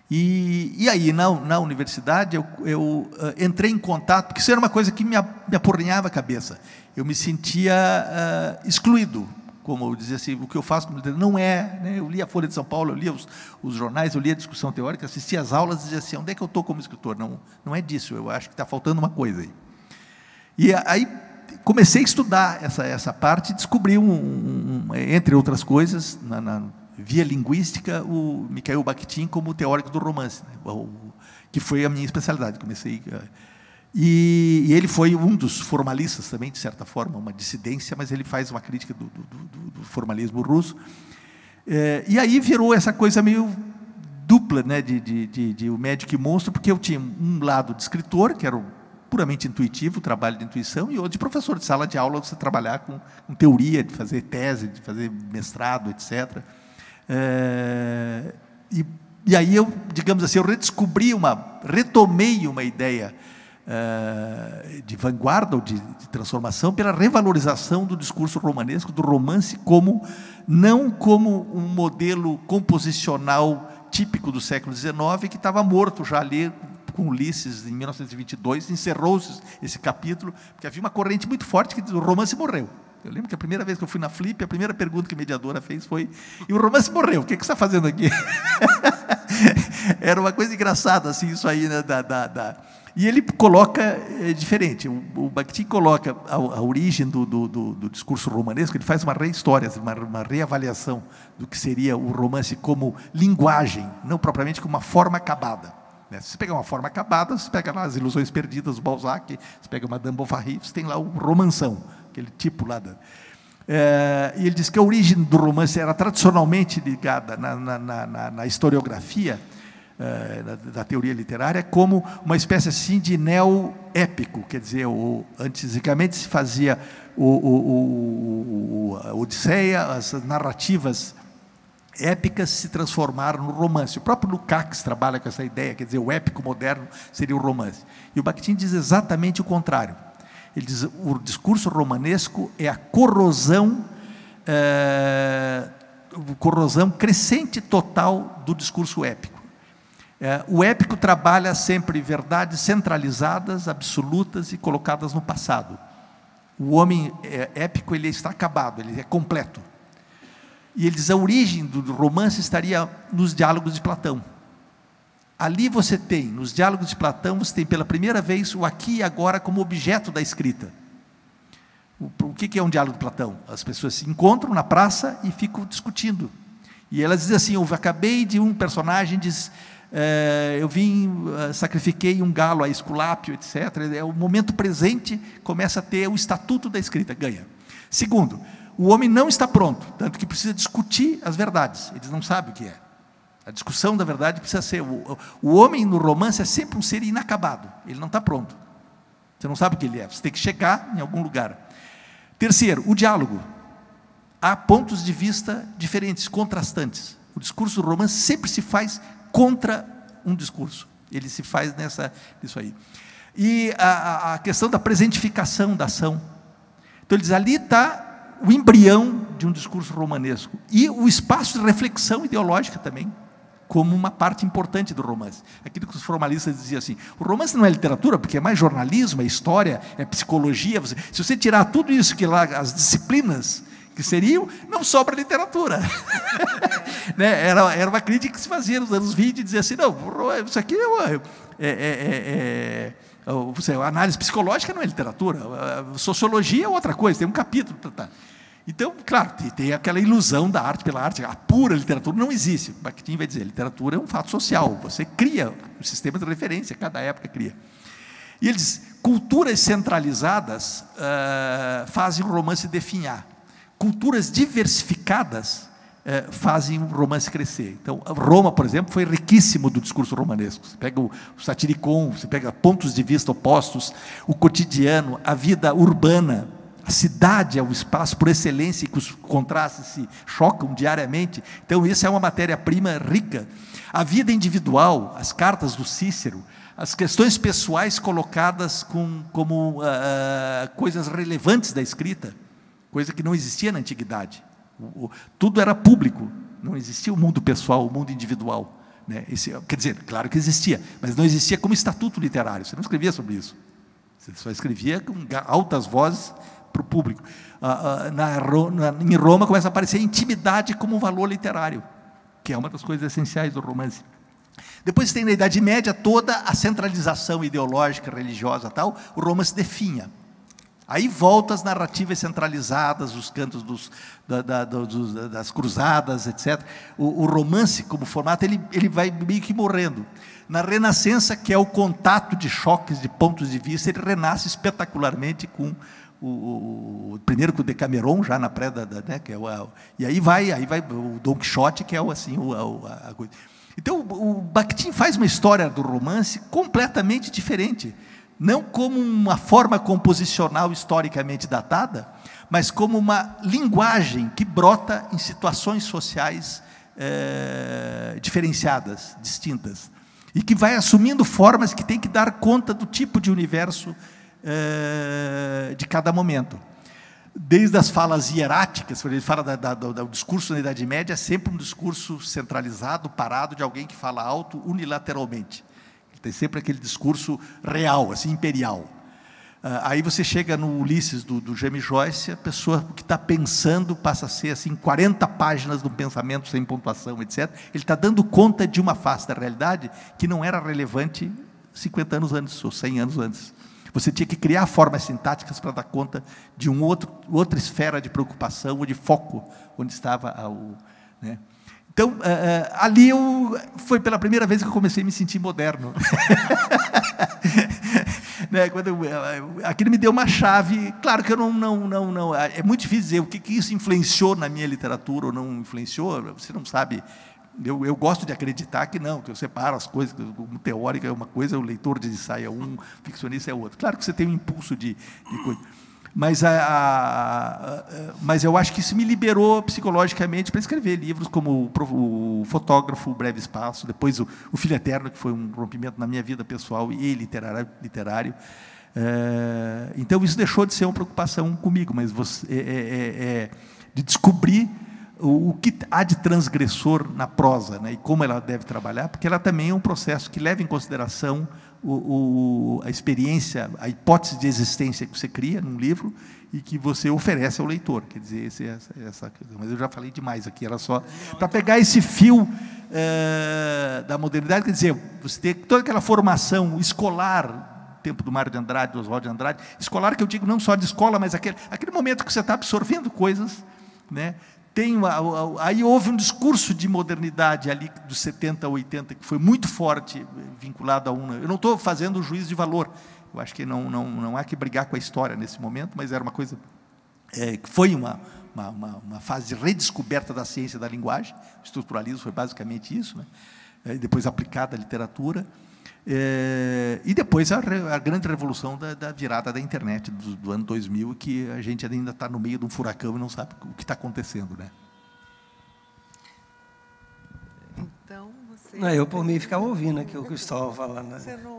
E aí, na universidade, eu entrei em contato, porque isso era uma coisa que me apurrinhava a cabeça. Eu me sentia excluído, como eu dizia assim, o que eu faço como literatura não é, né? Eu lia a Folha de São Paulo, eu lia os jornais, eu lia a discussão teórica, assistia às aulas e dizia assim, onde é que eu estou como escritor? Não é disso, eu acho que está faltando uma coisa aí. E aí comecei a estudar essa parte e descobri, entre outras coisas, via linguística, o Mikhail Bakhtin como teórico do romance, né? Que foi a minha especialidade. E ele foi um dos formalistas também, de certa forma, uma dissidência, mas ele faz uma crítica do formalismo russo. E aí virou essa coisa meio dupla, né, de o médico e monstro, porque eu tinha um lado de escritor, que era puramente intuitivo, trabalho de intuição, e outro de professor de sala de aula, você trabalhar com teoria, de fazer tese, de fazer mestrado, etc., E aí eu, digamos assim, eu retomei uma ideia de vanguarda ou de transformação pela revalorização do discurso romanesco, do romance, não como um modelo composicional típico do século XIX, que estava morto já ali com Ulisses, em 1922, encerrou-se esse capítulo, porque havia uma corrente muito forte que o romance morreu. Eu lembro que a primeira vez que eu fui na Flip, a primeira pergunta que a mediadora fez foi: e o romance morreu, o que você está fazendo aqui? Era uma coisa engraçada, assim, isso aí, né, E ele coloca diferente. O Bakhtin coloca a origem do discurso romanesco, ele faz uma rehistória, uma reavaliação do que seria o romance como linguagem, não propriamente como uma forma acabada. Se você pegar uma forma acabada, você pega lá As Ilusões Perdidas, do Balzac, você pega Madame Bovary, você tem lá o romanção, aquele tipo lá. E ele diz que a origem do romance era tradicionalmente ligada na historiografia, da teoria literária, como uma espécie assim de neo-épico, quer dizer, antigamente se fazia a Odisseia, as narrativas épicas se transformaram no romance. O próprio Lukács trabalha com essa ideia, quer dizer, o épico moderno seria o romance. E o Bakhtin diz exatamente o contrário. Ele diz: o discurso romanesco é a corrosão crescente total do discurso épico. O épico trabalha sempre verdades centralizadas, absolutas e colocadas no passado. O homem épico, ele está acabado, ele é completo. E ele diz: a origem do romance estaria nos diálogos de Platão. Ali você tem, nos diálogos de Platão, você tem pela primeira vez o aqui e agora como objeto da escrita. O que é um diálogo de Platão? As pessoas se encontram na praça e ficam discutindo. E elas dizem assim: eu acabei de, um personagem diz, eu sacrifiquei um galo a Esculápio, etc. O momento presente começa a ter o estatuto da escrita, ganha. Segundo, o homem não está pronto, tanto que precisa discutir as verdades. Eles não sabem o que é. A discussão da verdade precisa ser... O homem no romance é sempre um ser inacabado. Ele não está pronto. Você não sabe o que ele é. Você tem que chegar em algum lugar. Terceiro, o diálogo. Há pontos de vista diferentes, contrastantes. O discurso do romance sempre se faz contra um discurso. Ele se faz nisso aí. E a questão da presentificação da ação. Então, ele diz: ali está o embrião de um discurso romanesco. E o espaço de reflexão ideológica também, como uma parte importante do romance. Aquilo que os formalistas diziam assim: o romance não é literatura, porque é mais jornalismo, é história, é psicologia. Se você tirar tudo isso, que lá, as disciplinas que seriam, não sobra literatura. Né? Era uma crítica que se fazia nos anos 20, e dizia assim: não, isso aqui a análise psicológica não é literatura, a sociologia é outra coisa, tem um capítulo. Então, claro, tem aquela ilusão da arte pela arte, a pura literatura não existe. O Bakhtin vai dizer: literatura é um fato social, você cria um sistema de referência, cada época cria. E ele diz: culturas centralizadas fazem o romance definhar, culturas diversificadas fazem o romance crescer. Então, Roma, por exemplo, foi riquíssimo do discurso romanesco. Você pega o Satiricon, você pega pontos de vista opostos, o cotidiano, a vida urbana. A cidade é o espaço por excelência, que os contrastes se chocam diariamente. Então, isso é uma matéria-prima rica. A vida individual, as cartas do Cícero, as questões pessoais colocadas como coisas relevantes da escrita, coisa que não existia na antiguidade. Tudo era público, não existia o mundo pessoal, o mundo individual. Né? Quer dizer, claro que existia, mas não existia como estatuto literário. Você não escrevia sobre isso. Você só escrevia com altas vozes para o público. Em Roma começa a aparecer a intimidade como um valor literário, que é uma das coisas essenciais do romance. Depois tem na Idade Média toda a centralização ideológica, religiosa, tal, o romance definha. Aí volta as narrativas centralizadas, os cantos das cruzadas, etc. O romance, como formato, ele vai meio que morrendo. Na Renascença, que é o contato de choques, de pontos de vista, ele renasce espetacularmente com primeiro com o Decameron, já na pré né, que é e aí vai o Dom Quixote, que é assim a coisa. Então o Bakhtin faz uma história do romance completamente diferente, não como uma forma composicional historicamente datada, mas como uma linguagem que brota em situações sociais diferenciadas, distintas, e que vai assumindo formas que tem que dar conta do tipo de universo de cada momento. Desde as falas hieráticas, quando ele fala do discurso na Idade Média, é sempre um discurso centralizado, parado, de alguém que fala alto unilateralmente. Tem sempre aquele discurso real, assim, imperial. Aí você chega no Ulisses, do James Joyce, a pessoa que está pensando passa a ser assim, 40 páginas do pensamento sem pontuação, etc. Ele está dando conta de uma face da realidade que não era relevante 50 anos antes, ou 100 anos antes. Você tinha que criar formas sintáticas para dar conta de outra esfera de preocupação ou de foco onde estava né? Então, ali foi pela primeira vez que eu comecei a me sentir moderno. Né? Aquilo me deu uma chave. Claro que eu não. É muito difícil dizer o que isso influenciou na minha literatura ou não influenciou. Você não sabe. Eu gosto de acreditar que não, que eu separo as coisas, como teórica é uma coisa, o leitor de ensaio é um, o ficcionista é outro. Claro que você tem um impulso de coisa. Mas eu acho que isso me liberou psicologicamente para escrever livros como o Fotógrafo, o Breve Espaço, depois o Filho Eterno, que foi um rompimento na minha vida pessoal e literário. Então, isso deixou de ser uma preocupação comigo, mas de descobrir o que há de transgressor na prosa, né, e como ela deve trabalhar, porque ela também é um processo que leva em consideração a experiência, a hipótese de existência que você cria num livro e que você oferece ao leitor. Quer dizer, mas eu já falei demais aqui, era só para pegar esse fio da modernidade. Quer dizer, você tem toda aquela formação escolar, tempo do Mário de Andrade, do Oswald de Andrade, escolar que eu digo não só de escola, mas aquele momento que você está absorvendo coisas, né? Aí houve um discurso de modernidade ali dos 70 a 80 que foi muito forte, vinculado a eu não estou fazendo juízo de valor, eu acho que não há que brigar com a história nesse momento, mas era uma coisa que foi uma fase de redescoberta da ciência da linguagem. O estruturalismo foi basicamente isso, né? Depois aplicada à literatura. E depois a grande revolução da virada da internet do ano 2000, que a gente ainda está no meio de um furacão e não sabe o que está acontecendo, né? Então, você... Eu, por mim, ficava ouvindo aqui o que o Cristóvão falando. Né? Você não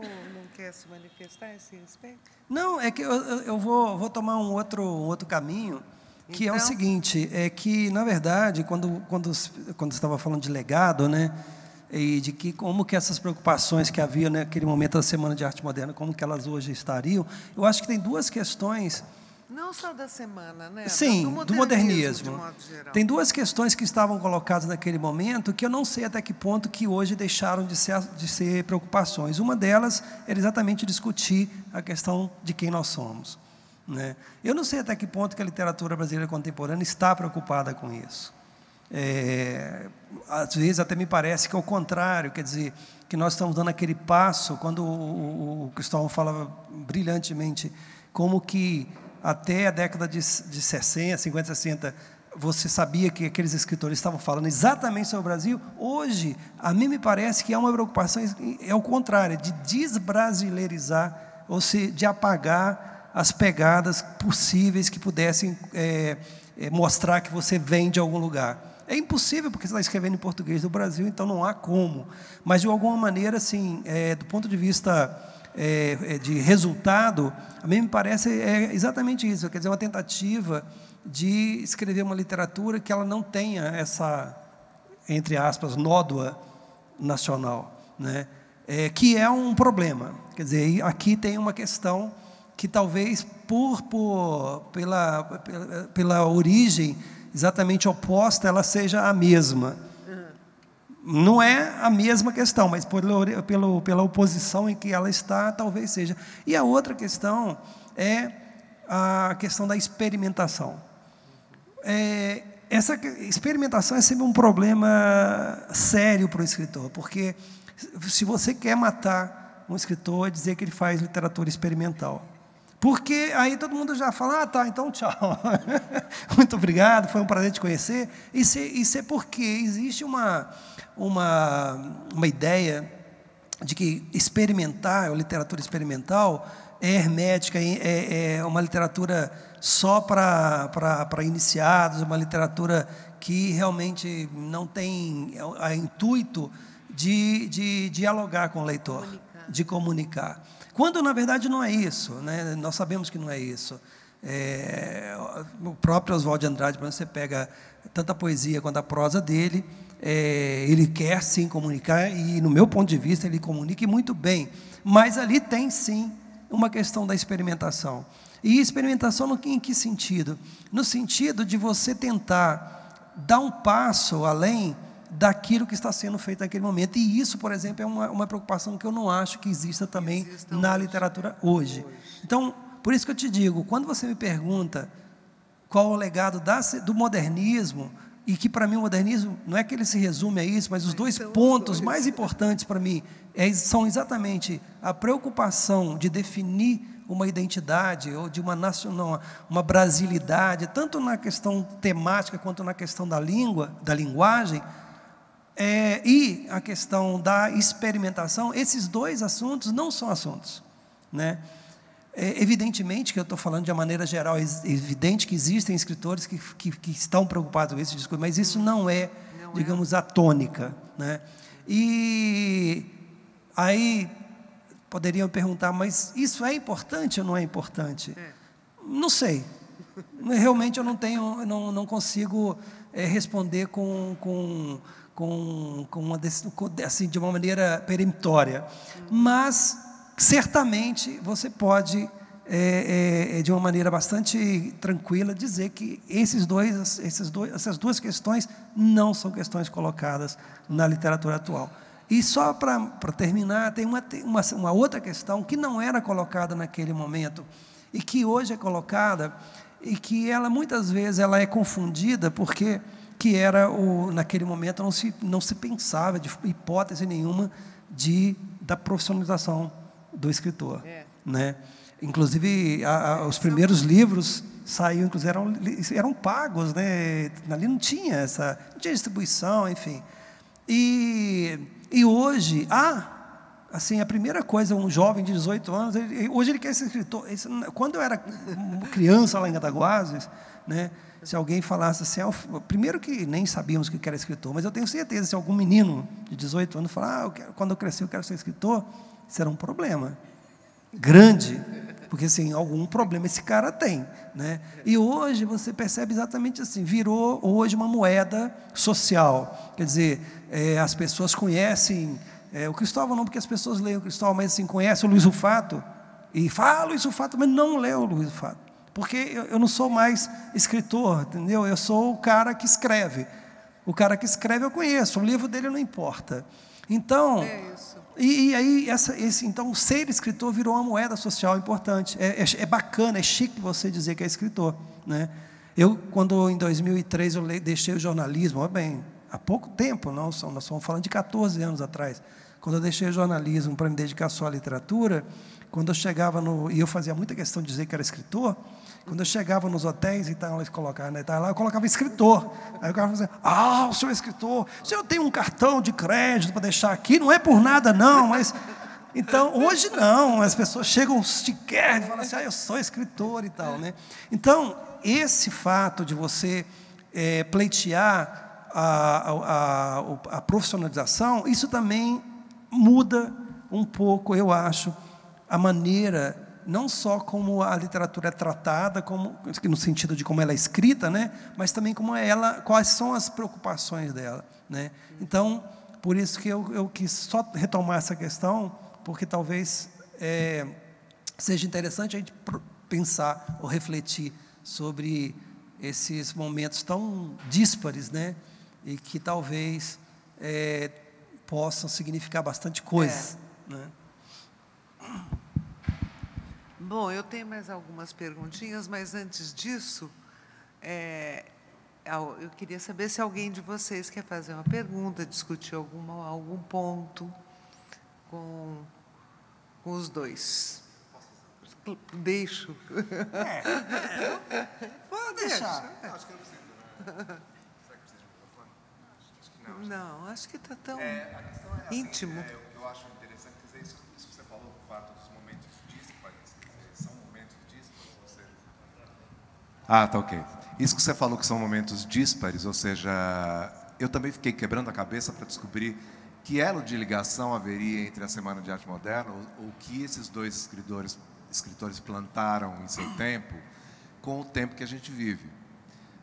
quer se manifestar a esse respeito? Não, é que eu vou tomar um outro caminho, que então... é o seguinte, é que, na verdade, quando você estava falando de legado, né, e de como que essas preocupações que havia naquele momento da Semana de Arte Moderna, como que elas hoje estariam, eu acho que tem duas questões. Não só da semana, né? Sim, do modernismo. De modo geral. Tem duas questões que estavam colocadas naquele momento que eu não sei até que ponto que hoje deixaram de ser preocupações. Uma delas era exatamente discutir a questão de quem nós somos, né? Eu não sei até que ponto que a literatura brasileira contemporânea está preocupada com isso. Às vezes até me parece que é o contrário, quer dizer, que nós estamos dando aquele passo, quando o Cristóvão falava brilhantemente, como que até a década de 60, 50, 60, você sabia que aqueles escritores estavam falando exatamente sobre o Brasil. Hoje, a mim me parece que há uma preocupação, é o contrário, de desbrasileirizar, ou seja, de apagar as pegadas possíveis que pudessem mostrar que você vem de algum lugar. É impossível, porque você está escrevendo em português do Brasil, então não há como. Mas, de alguma maneira, assim, do ponto de vista de resultado, a mim me parece exatamente isso. Quer dizer, uma tentativa de escrever uma literatura que ela não tenha essa, entre aspas, nódoa nacional, né? Que é um problema. Quer dizer, aqui tem uma questão que talvez pela origem exatamente oposta, ela seja a mesma. Não é a mesma questão, mas pela oposição em que ela está, talvez seja. E a outra questão é a questão da experimentação. Essa experimentação é sempre um problema sério para o escritor, porque se você quer matar um escritor, é dizer que ele faz literatura experimental. Porque aí todo mundo já fala, tá, então tchau. Muito obrigado, foi um prazer te conhecer. Isso é porque existe uma ideia de que experimentar, ou literatura experimental, é hermética, é uma literatura só para iniciados, uma literatura que realmente não tem o intuito de dialogar com o leitor, de comunicar. Quando, na verdade, não é isso, né? Nós sabemos que não é isso. O próprio Oswald de Andrade, quando você pega tanto a poesia quanto a prosa dele, ele quer, sim, comunicar, e, no meu ponto de vista, ele comunica e muito bem. Mas ali tem, sim, uma questão da experimentação. E experimentação em que sentido? No sentido de você tentar dar um passo além daquilo que está sendo feito naquele momento. E isso, por exemplo, é uma preocupação que eu não acho que exista também na literatura hoje. Então, por isso que eu te digo, quando você me pergunta qual o legado do modernismo, e que para mim o modernismo não é que ele se resume a isso, mas os dois pontos mais importantes para mim são exatamente a preocupação de definir uma identidade ou de uma brasilidade, tanto na questão temática quanto na questão da linguagem, e a questão da experimentação. Esses dois assuntos não são assuntos, né? Evidentemente que eu estou falando de uma maneira geral, é evidente que existem escritores que estão preocupados com isso, mas isso não é, digamos, a tônica, né? E aí poderiam perguntar, mas isso é importante ou não é importante? Não sei. Realmente eu não consigo responder assim, de uma maneira peremptória. Mas certamente você pode, de uma maneira bastante tranquila, dizer que essas duas questões não são questões colocadas na literatura atual. E só para terminar, tem uma outra questão que não era colocada naquele momento e que hoje é colocada, e que ela muitas vezes ela é confundida, porque naquele momento não se pensava de hipótese nenhuma da profissionalização do escritor, né? Inclusive os primeiros livros saíam, inclusive eram pagos, né? Ali não tinha distribuição, enfim. E hoje, assim, a primeira coisa, um jovem de 18 anos, hoje ele quer ser escritor. Quando eu era criança lá em Cataguases, né, se alguém falasse assim, primeiro que nem sabíamos que era escritor, mas eu tenho certeza, se algum menino de 18 anos falar, quando eu crescer eu quero ser escritor, isso era um problema grande, porque assim, algum problema esse cara tem, né? E hoje você percebe exatamente assim, virou hoje uma moeda social, quer dizer, as pessoas conhecem o Cristóvão, não porque as pessoas leem o Cristóvão, mas assim, conhecem o Luiz Rufato, e fala Luiz Rufato, mas não lê o Luiz Rufato, porque eu não sou mais escritor, entendeu? Eu sou o cara que escreve. O cara que escreve eu conheço, o livro dele não importa. Então, e aí, então, ser escritor virou uma moeda social importante. É bacana, é chique você dizer que é escritor, né? Quando em 2003 eu deixei o jornalismo, bem, há pouco tempo, nós estamos falando de 14 anos atrás, quando eu deixei o jornalismo para me dedicar só à literatura, quando eu chegava e eu fazia muita questão de dizer que era escritor, quando eu chegava nos hotéis e tal, eles colocavam, né, lá, eu colocava escritor. Aí o cara falava, o senhor é escritor, o senhor tem um cartão de crédito para deixar aqui, não é por nada não, mas... Então, hoje não, as pessoas chegam sequer e falam assim, eu sou escritor e tal, né? Então, esse fato de você pleitear a profissionalização, isso também muda um pouco, eu acho, a maneira, não só como a literatura é tratada, no sentido de como ela é escrita, né, mas também quais são as preocupações dela, né? Então, por isso que eu quis só retomar essa questão, porque talvez seja interessante a gente pensar ou refletir sobre esses momentos tão díspares, né, e que talvez possam significar bastante coisa, né? Bom, eu tenho mais algumas perguntinhas, mas antes disso, eu queria saber se alguém de vocês quer fazer uma pergunta, discutir algum ponto com os dois. Deixo. Pode deixar. Acho que não precisa, né? Será que precisa de um microfone? Acho que não. Não, acho que está tão A questão é assim, íntimo. O que eu acho interessante é isso que você falou, o fato dos momentos díspares, são momentos díspares, ou seja... Tá ok. Isso que você falou que são momentos díspares, ou seja, eu também fiquei quebrando a cabeça para descobrir que elo de ligação haveria entre a Semana de Arte Moderna, o que esses dois escritores plantaram em seu tempo, com o tempo que a gente vive.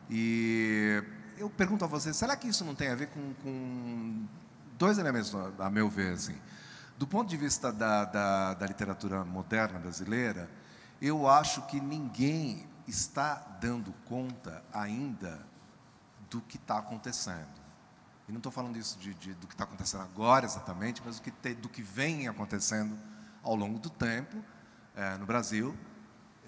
E eu pergunto a você, será que isso não tem a ver com dois elementos, a meu ver, assim? Do ponto de vista da literatura moderna brasileira, eu acho que ninguém está dando conta ainda do que está acontecendo. E não estou falando isso do que está acontecendo agora exatamente, mas do que vem acontecendo ao longo do tempo no Brasil,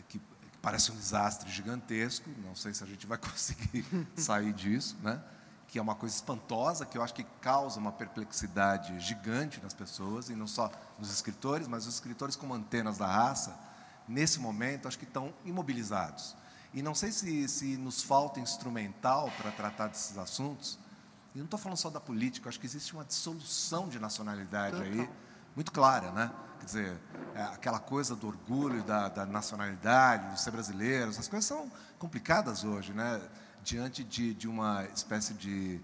que parece um desastre gigantesco, não sei se a gente vai conseguir sair disso, né? Que é uma coisa espantosa, que eu acho que causa uma perplexidade gigante nas pessoas, e não só nos escritores, mas os escritores como antenas da raça, nesse momento, acho que estão imobilizados. E não sei se nos falta instrumental para tratar desses assuntos. E não estou falando só da política, acho que existe uma dissolução de nacionalidade aí, muito clara, né? Quer dizer, aquela coisa do orgulho da nacionalidade, de ser brasileiro, essas coisas são complicadas hoje, né? Diante de uma espécie de...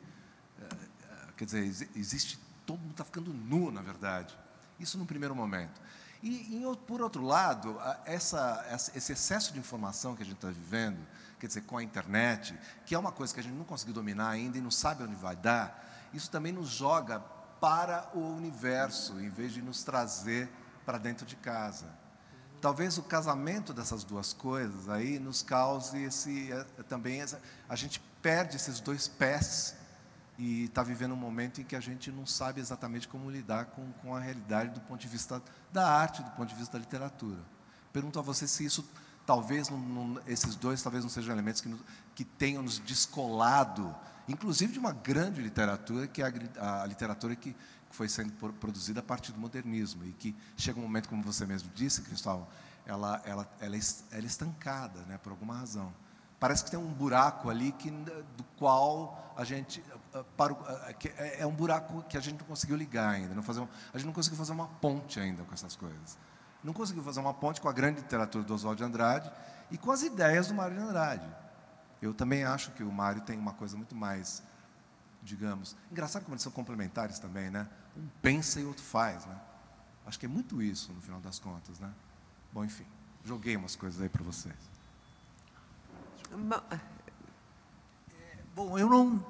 quer dizer, existe... Todo mundo está ficando nu, na verdade. Isso num primeiro momento. E por outro lado, esse excesso de informação que a gente está vivendo, quer dizer, com a internet, que é uma coisa que a gente não conseguiu dominar ainda e não sabe onde vai dar, isso também nos joga para o universo, em vez de nos trazer para dentro de casa. Talvez o casamento dessas duas coisas aí nos cause a gente perde esses dois pés e está vivendo um momento em que a gente não sabe exatamente como lidar com a realidade do ponto de vista da arte, do ponto de vista da literatura. Pergunto a você se isso, talvez, esses dois talvez não sejam elementos que tenham nos descolado, inclusive de uma grande literatura, que é a literatura que foi sendo produzida a partir do modernismo, e que chega um momento, como você mesmo disse, Cristóvão, ela é estancada, né, por alguma razão. Parece que tem um buraco ali do qual a gente... é um buraco que a gente não conseguiu ligar ainda, a gente não conseguiu fazer uma ponte ainda com essas coisas. Não conseguiu fazer uma ponte com a grande literatura do Oswald de Andrade e com as ideias do Mário de Andrade. Eu também acho que o Mário tem uma coisa muito mais, digamos... Engraçado como eles são complementares também, né? Um pensa e o outro faz, né? Acho que é muito isso, no final das contas, né? Bom, enfim, joguei umas coisas aí para vocês. Bom, eu não...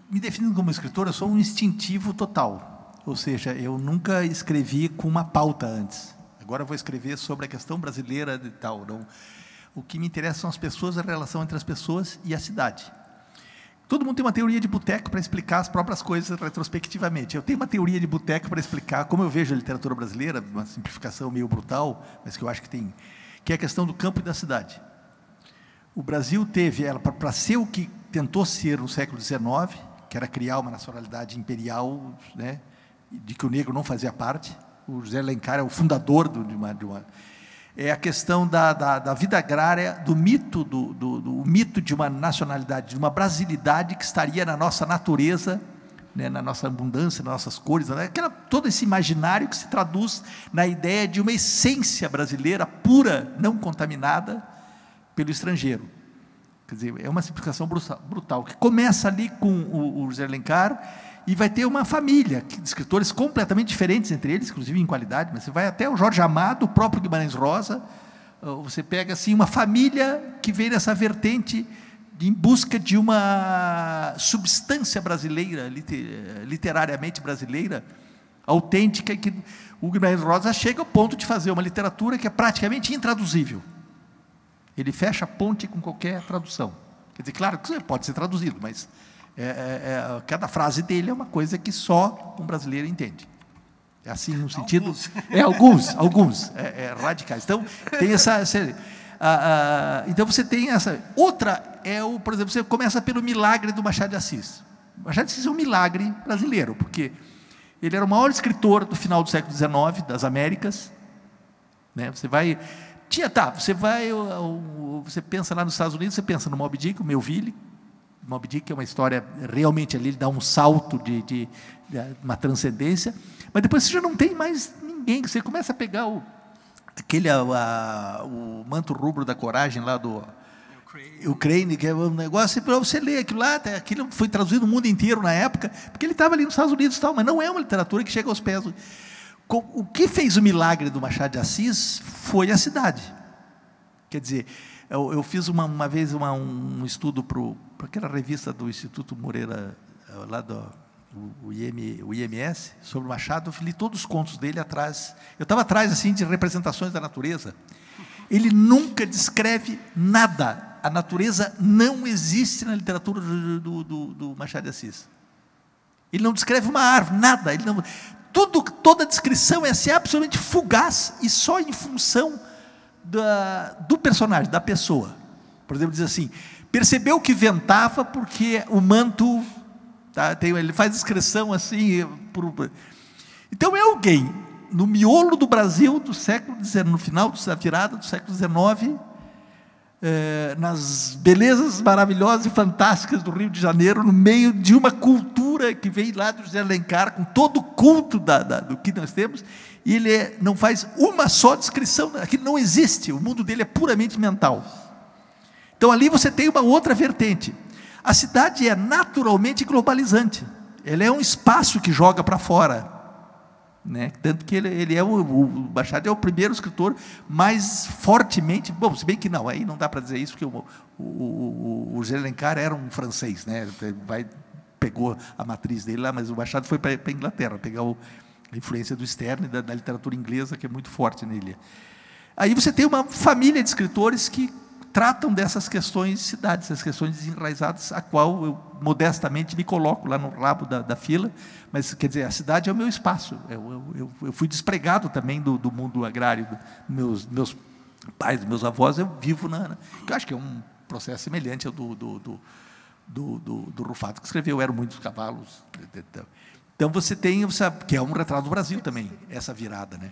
me definindo como escritor, eu sou um instintivo total. Ou seja, eu nunca escrevi com uma pauta antes. Agora eu vou escrever sobre a questão brasileira e tal. Não. O que me interessa são as pessoas, a relação entre as pessoas e a cidade. Todo mundo tem uma teoria de boteco para explicar as próprias coisas retrospectivamente. Eu tenho uma teoria de boteco para explicar como eu vejo a literatura brasileira, uma simplificação meio brutal, mas que eu acho que tem, que é a questão do campo e da cidade. O Brasil teve ela para ser o que tentou ser no século XIX, que era criar uma nacionalidade imperial, né, de que o negro não fazia parte. O José Alencar é o fundador de uma é a questão da vida agrária, do mito mito de uma nacionalidade, de uma brasilidade que estaria na nossa natureza, né, na nossa abundância, nas nossas cores, né, todo esse imaginário que se traduz na ideia de uma essência brasileira pura, não contaminada pelo estrangeiro. Quer dizer, é uma simplificação brutal, que começa ali com o José Alencar, e vai ter uma família de escritores completamente diferentes entre eles, inclusive em qualidade, mas você vai até o Jorge Amado, o próprio Guimarães Rosa, você pega assim, uma família que vem nessa vertente em busca de uma substância brasileira, literariamente brasileira, autêntica, e que o Guimarães Rosa chega ao ponto de fazer uma literatura que é praticamente intraduzível. Ele fecha a ponte com qualquer tradução. Quer dizer, claro que pode ser traduzido, mas cada frase dele é uma coisa que só um brasileiro entende. É assim no sentido... Alguns radicais. Então, tem então, você tem essa... Outra por exemplo, você começa pelo milagre do Machado de Assis. O Machado de Assis é um milagre brasileiro, porque ele era o maior escritor do final do século XIX, das Américas, né? Você pensa lá nos Estados Unidos, você pensa no Moby Dick, o Melville. Moby Dick é uma história, realmente ali ele dá um salto de uma transcendência, mas depois você já não tem mais ninguém, você começa a pegar o manto rubro da coragem lá do o Crane, que é um negócio para você ler aquilo lá, aquilo foi traduzido no mundo inteiro na época, porque ele estava ali nos Estados Unidos e tal, mas não é uma literatura que chega aos pés. O que fez o milagre do Machado de Assis foi a cidade. Quer dizer, eu fiz uma vez um estudo para aquela revista do Instituto Moreira, lá o IMS, sobre o Machado. Eu li todos os contos dele atrás. Eu estava atrás assim, de representações da natureza. Ele nunca descreve nada. A natureza não existe na literatura do Machado de Assis. Ele não descreve uma árvore, nada. Ele não, toda a descrição é assim, absolutamente fugaz e só em função do personagem, da pessoa. Por exemplo, diz assim: percebeu que ventava porque o manto... Tá, ele faz descrição assim... Então é alguém, no miolo do Brasil, do século XIX, no final da virada do século XIX, nas belezas maravilhosas e fantásticas do Rio de Janeiro, no meio de uma cultura que vem lá do José Alencar, com todo o culto do que nós temos, e ele não faz uma só descrição, aquilo não existe, o mundo dele é puramente mental. Então ali você tem uma outra vertente. A cidade é naturalmente globalizante, ela é um espaço que joga para fora, né? Tanto que ele o Machado é o primeiro escritor mais fortemente, bom, se bem que não, aí não dá para dizer isso, porque o José Alencar era um francês, né? Pegou a matriz dele lá, mas o Machado foi para a Inglaterra, pegar a influência do Sterne e da literatura inglesa, que é muito forte nele. Aí você tem uma família de escritores que tratam dessas questões de cidade, essas questões desenraizadas, a qual eu modestamente me coloco lá no rabo da fila, mas, quer dizer, a cidade é o meu espaço. Eu fui despregado também do mundo agrário, meus pais, meus avós, eu vivo eu acho que é um processo semelhante ao do Rufato, que escreveu Eram Muitos Cavalos. Então você tem, que é um retrato do Brasil também, essa virada, né?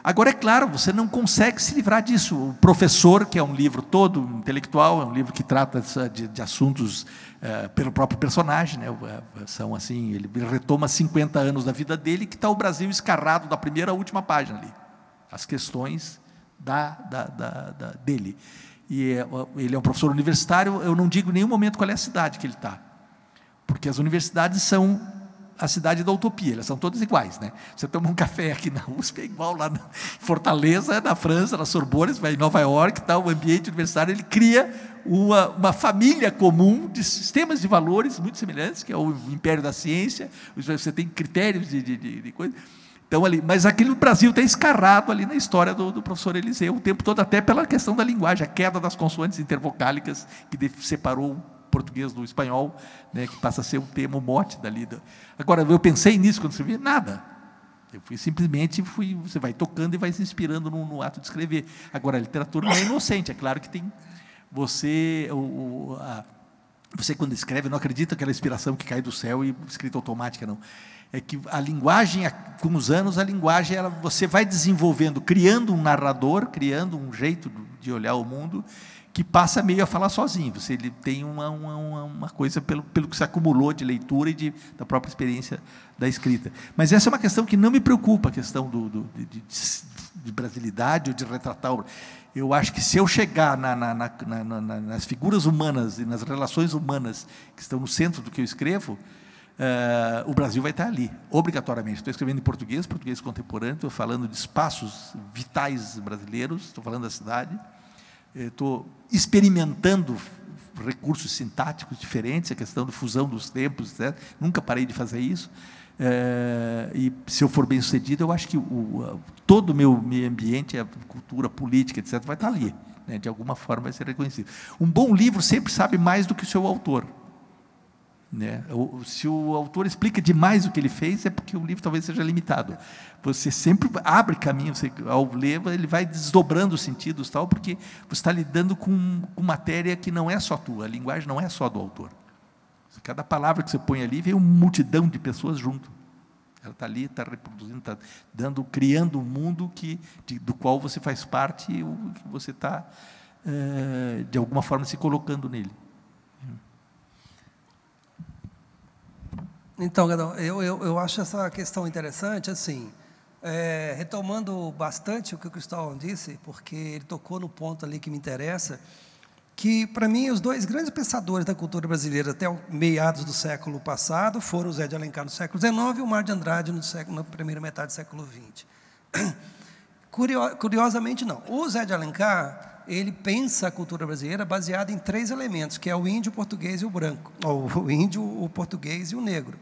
Agora, é claro, você não consegue se livrar disso. O Professor, que é um livro todo intelectual, é um livro que trata de assuntos pelo próprio personagem, né? São assim, ele retoma 50 anos da vida dele, que está o Brasil escarrado da primeira à última página ali, as questões dele. E ele é um professor universitário. Eu não digo em nenhum momento qual é a cidade que ele está, porque as universidades são a cidade da utopia, elas são todas iguais, né? Você toma um café aqui na USP, é igual lá na Fortaleza, na França, na Sorbonne, você vai em Nova York, tá, o ambiente universitário, ele cria uma família comum de sistemas de valores muito semelhantes, que é o império da ciência, você tem critérios de coisa. Então, ali, mas aquele no Brasil está escarrado ali na história do professor Eliseu, o tempo todo, até pela questão da linguagem, a queda das consoantes intervocálicas, que separou português do espanhol, né, que passa a ser um tema, um mote dali. Agora, eu pensei nisso quando escrevi? Nada. Eu você vai tocando e vai se inspirando no ato de escrever. Agora, a literatura não é inocente, é claro que tem... Você quando escreve, não acredita naquela inspiração que cai do céu e escrita automática, não. É que a linguagem, com os anos, você vai desenvolvendo, criando um narrador, criando um jeito de olhar o mundo, que passa meio a falar sozinho. Ele tem uma coisa pelo que se acumulou de leitura e da própria experiência da escrita. Mas essa é uma questão que não me preocupa, a questão de brasilidade ou de retratar. Eu acho que se eu chegar nas figuras humanas e nas relações humanas que estão no centro do que eu escrevo, o Brasil vai estar ali, obrigatoriamente. Estou escrevendo em português contemporâneo, estou falando de espaços vitais brasileiros, estou falando da cidade, estou experimentando recursos sintáticos diferentes, a questão da fusão dos tempos, etc. Nunca parei de fazer isso. E se eu for bem sucedido, eu acho que todo o meu meio ambiente, a cultura política, etc., vai estar ali, né? De alguma forma vai ser reconhecido. Um bom livro sempre sabe mais do que o seu autor, né? Se o autor explica demais o que ele fez, é porque o livro talvez seja limitado. Você sempre abre caminho, ao ler, ele vai desdobrando os sentidos, tal, porque você está lidando com matéria que não é só tua, a linguagem não é só do autor. Cada palavra que você põe ali, vem uma multidão de pessoas junto. Ela está ali, está reproduzindo, está criando um mundo do qual você faz parte e que você está, de alguma forma, se colocando nele. Então, Gadão, eu acho essa questão interessante, assim, retomando bastante o que o Cristóvão disse, porque ele tocou no ponto ali que me interessa, que, para mim, os dois grandes pensadores da cultura brasileira até meados do século passado foram o Zé de Alencar no século XIX e o Mário de Andrade na primeira metade do século XX. Curiosamente, não. O Zé de Alencar, ele pensa a cultura brasileira baseada em 3 elementos, que é o índio, o português e o branco, ou o índio, o português e o negro.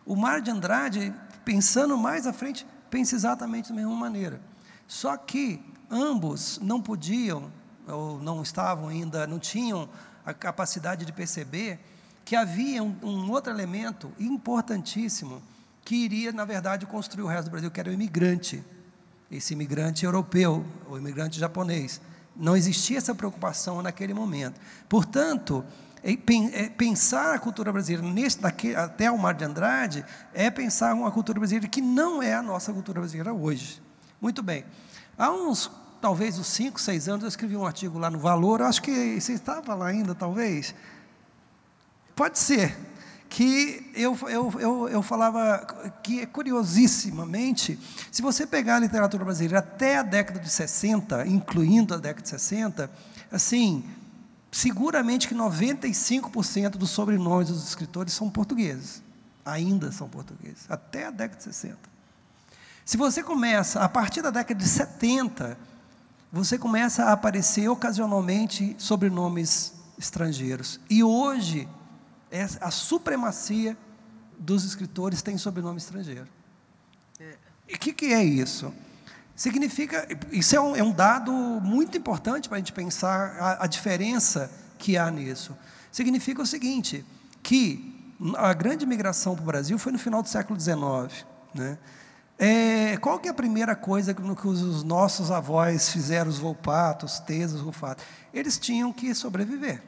O Mário de Andrade, pensando mais à frente, pensa exatamente da mesma maneira. Só que ambos não podiam, ou não estavam ainda, não tinham a capacidade de perceber que havia um outro elemento importantíssimo que iria, na verdade, construir o resto do Brasil, que era o imigrante. Esse imigrante europeu, o imigrante japonês. Não existia essa preocupação naquele momento. Portanto, pensar a cultura brasileira, até o Mário de Andrade, é pensar uma cultura brasileira que não é a nossa cultura brasileira hoje. Muito bem. Há talvez uns 5, 6 anos, eu escrevi um artigo lá no Valor, acho que você estava lá ainda, talvez. Pode ser. Que eu falava que, curiosissimamente, se você pegar a literatura brasileira até a década de 60, incluindo a década de 60, assim, seguramente que 95% dos sobrenomes dos escritores são portugueses, ainda são portugueses, até a década de 60. Se você começa, a partir da década de 70, você começa a aparecer ocasionalmente sobrenomes estrangeiros, e hoje a supremacia dos escritores tem sobrenome estrangeiro. E o que é isso? Significa, isso é um dado muito importante para a gente pensar a diferença que há nisso. Significa o seguinte, que a grande migração para o Brasil foi no final do século XIX, né? Qual que é a primeira coisa que os nossos avós fizeram, os Volpato, os Tesas, os Rufato? Eles tinham que sobreviver.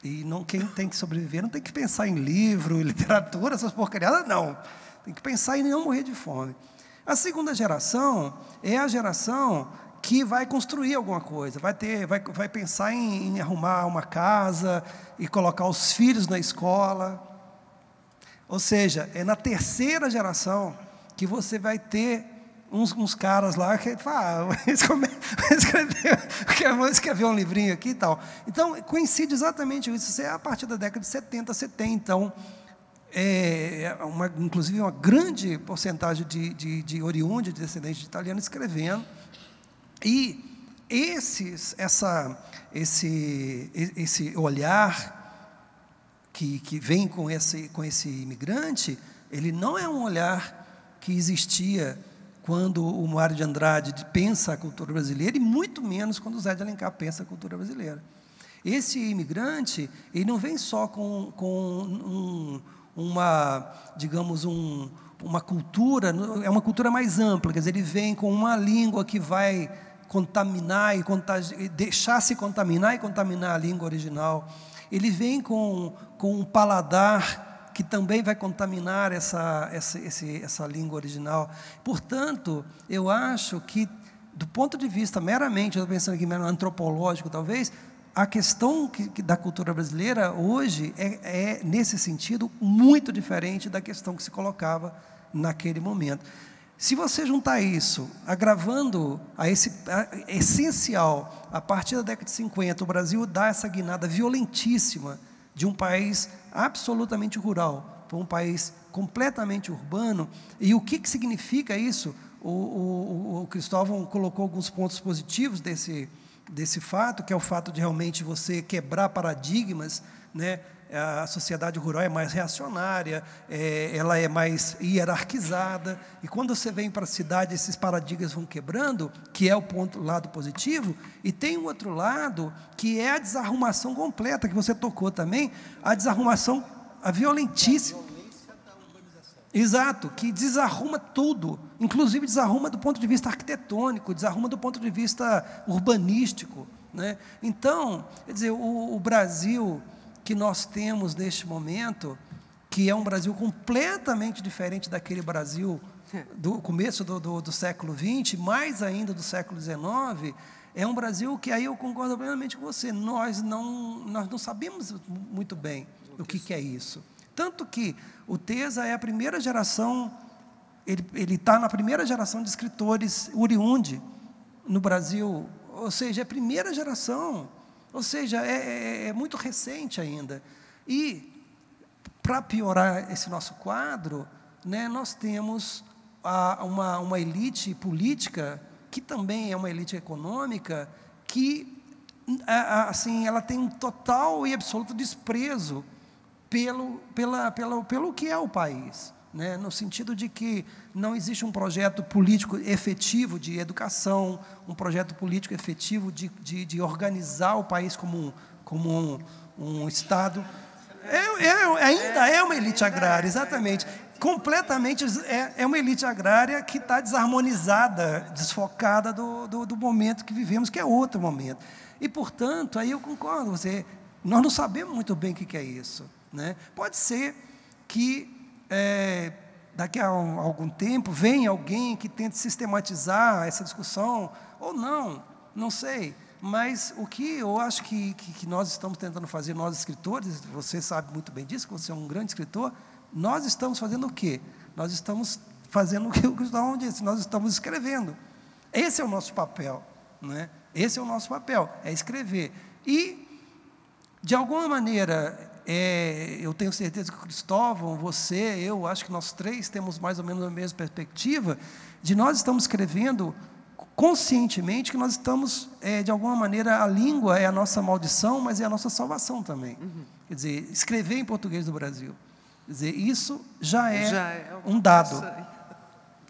E quem tem que sobreviver não tem que pensar em livro, literatura, essas porcariadas, não. Tem que pensar em não morrer de fome. A segunda geração é a geração que vai construir alguma coisa, vai pensar em arrumar uma casa e colocar os filhos na escola. Ou seja, é na terceira geração que você vai ter uns caras lá que vão escrever um livrinho aqui e tal. Então, coincide exatamente isso. Isso é a partir da década de 70, você tem, então, inclusive uma grande porcentagem de oriundos, de descendentes de italianos escrevendo. E esse olhar que vem com esse imigrante, ele não é um olhar que existia quando o Mário de Andrade pensa a cultura brasileira, e muito menos quando o Zé de Alencar pensa a cultura brasileira. Esse imigrante, ele não vem só com uma cultura, é uma cultura mais ampla, quer dizer, ele vem com uma língua que vai contaminar e deixar-se contaminar e contaminar a língua original. Ele vem com um paladar que também vai contaminar essa língua original. Portanto, eu acho que, do ponto de vista meramente, eu estou pensando aqui antropológico, talvez, a questão da cultura brasileira hoje nesse sentido, muito diferente da questão que se colocava naquele momento. Se você juntar isso, agravando essencial, a partir da década de 50, o Brasil dá essa guinada violentíssima de um país absolutamente rural para um país completamente urbano. E o que significa isso? O Cristóvão colocou alguns pontos positivos desse fato, que é o fato de realmente você quebrar paradigmas, né? A sociedade rural é mais reacionária, ela é mais hierarquizada, e quando você vem para a cidade, esses paradigmas vão quebrando, que é o lado positivo, e tem um outro lado, que é a desarrumação completa, que você tocou também, a desarrumação, a violentíssima. Exato, que desarruma tudo, inclusive desarruma do ponto de vista arquitetônico, desarruma do ponto de vista urbanístico, né? Então, quer dizer, o Brasil que nós temos neste momento, que é um Brasil completamente diferente daquele Brasil do começo do século XX, mais ainda do século XIX, é um Brasil que, aí eu concordo plenamente com você, nós não sabemos muito bem o que é isso. Tanto que o Tesa é a primeira geração ele está na primeira geração de escritores oriundi no Brasil, ou seja, é a primeira geração, ou seja, é muito recente ainda. E, para piorar esse nosso quadro, né, nós temos uma elite política, que também é uma elite econômica, que assim, ela tem um total e absoluto desprezo pelo que é o país, né? No sentido de que não existe um projeto político efetivo de educação, um projeto político efetivo de organizar o país como um Estado. Ainda é uma elite agrária, exatamente. Completamente é uma elite agrária que está desarmonizada, desfocada do momento que vivemos, que é outro momento. E, portanto, aí eu concordo, nós não sabemos muito bem o que é isso, né? Pode ser que, daqui a algum tempo, venha alguém que tente sistematizar essa discussão, ou não sei. Mas o que eu acho que nós estamos tentando fazer, nós escritores, você sabe muito bem disso, que você é um grande escritor, nós estamos fazendo o quê? Nós estamos fazendo o que o Cristóvão disse, nós estamos escrevendo. Esse é o nosso papel, né? Esse é o nosso papel, é escrever. E, de alguma maneira, eu tenho certeza que o Cristóvão, você, eu, acho que nós três temos mais ou menos a mesma perspectiva, de nós estamos escrevendo conscientemente que nós estamos, de alguma maneira, a língua é a nossa maldição, mas é a nossa salvação também. Quer dizer, escrever em português do Brasil. Quer dizer, isso já é um dado.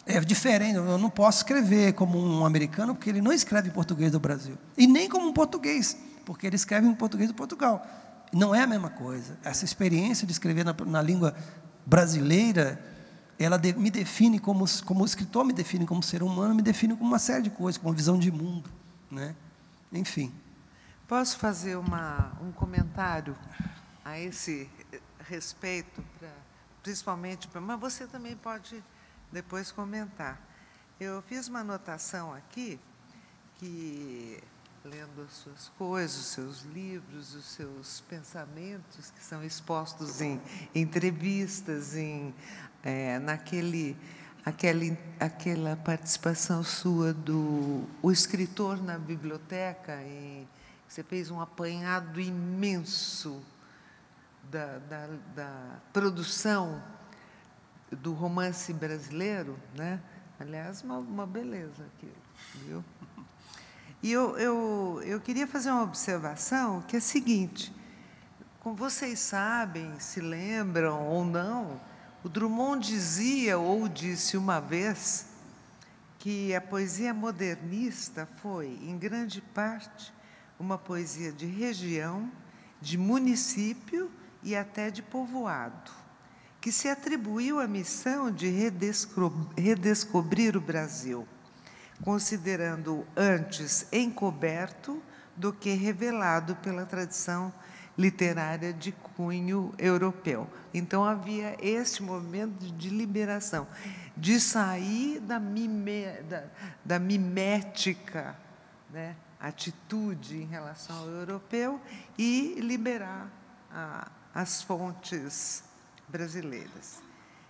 É diferente, eu não posso escrever como um americano, porque ele não escreve em português do Brasil. E nem como um português, porque ele escreve em português de Portugal. Não é a mesma coisa. Essa experiência de escrever na língua brasileira, ela me define como escritor, me define como ser humano, me define como uma série de coisas, como uma visão de mundo, né? Enfim. Posso fazer um comentário a esse respeito, principalmente mas você também pode depois comentar. Eu fiz uma anotação aqui, que, lendo as suas coisas, os seus livros, os seus pensamentos, que são expostos em entrevistas, aquela participação sua o escritor na biblioteca, você fez um apanhado imenso da produção do romance brasileiro, né? Aliás, uma beleza aquilo, viu? E eu queria fazer uma observação, que é a seguinte: como vocês sabem, se lembram ou não, o Drummond dizia, ou disse uma vez, que a poesia modernista foi, em grande parte, uma poesia de região, de município e até de povoado, que se atribuiu a missão de redescobrir o Brasil, considerando-o antes encoberto do que revelado pela tradição literária de cunho europeu. Então, havia este movimento de liberação, de sair da mimética, né, atitude em relação ao europeu e liberar as fontes brasileiras.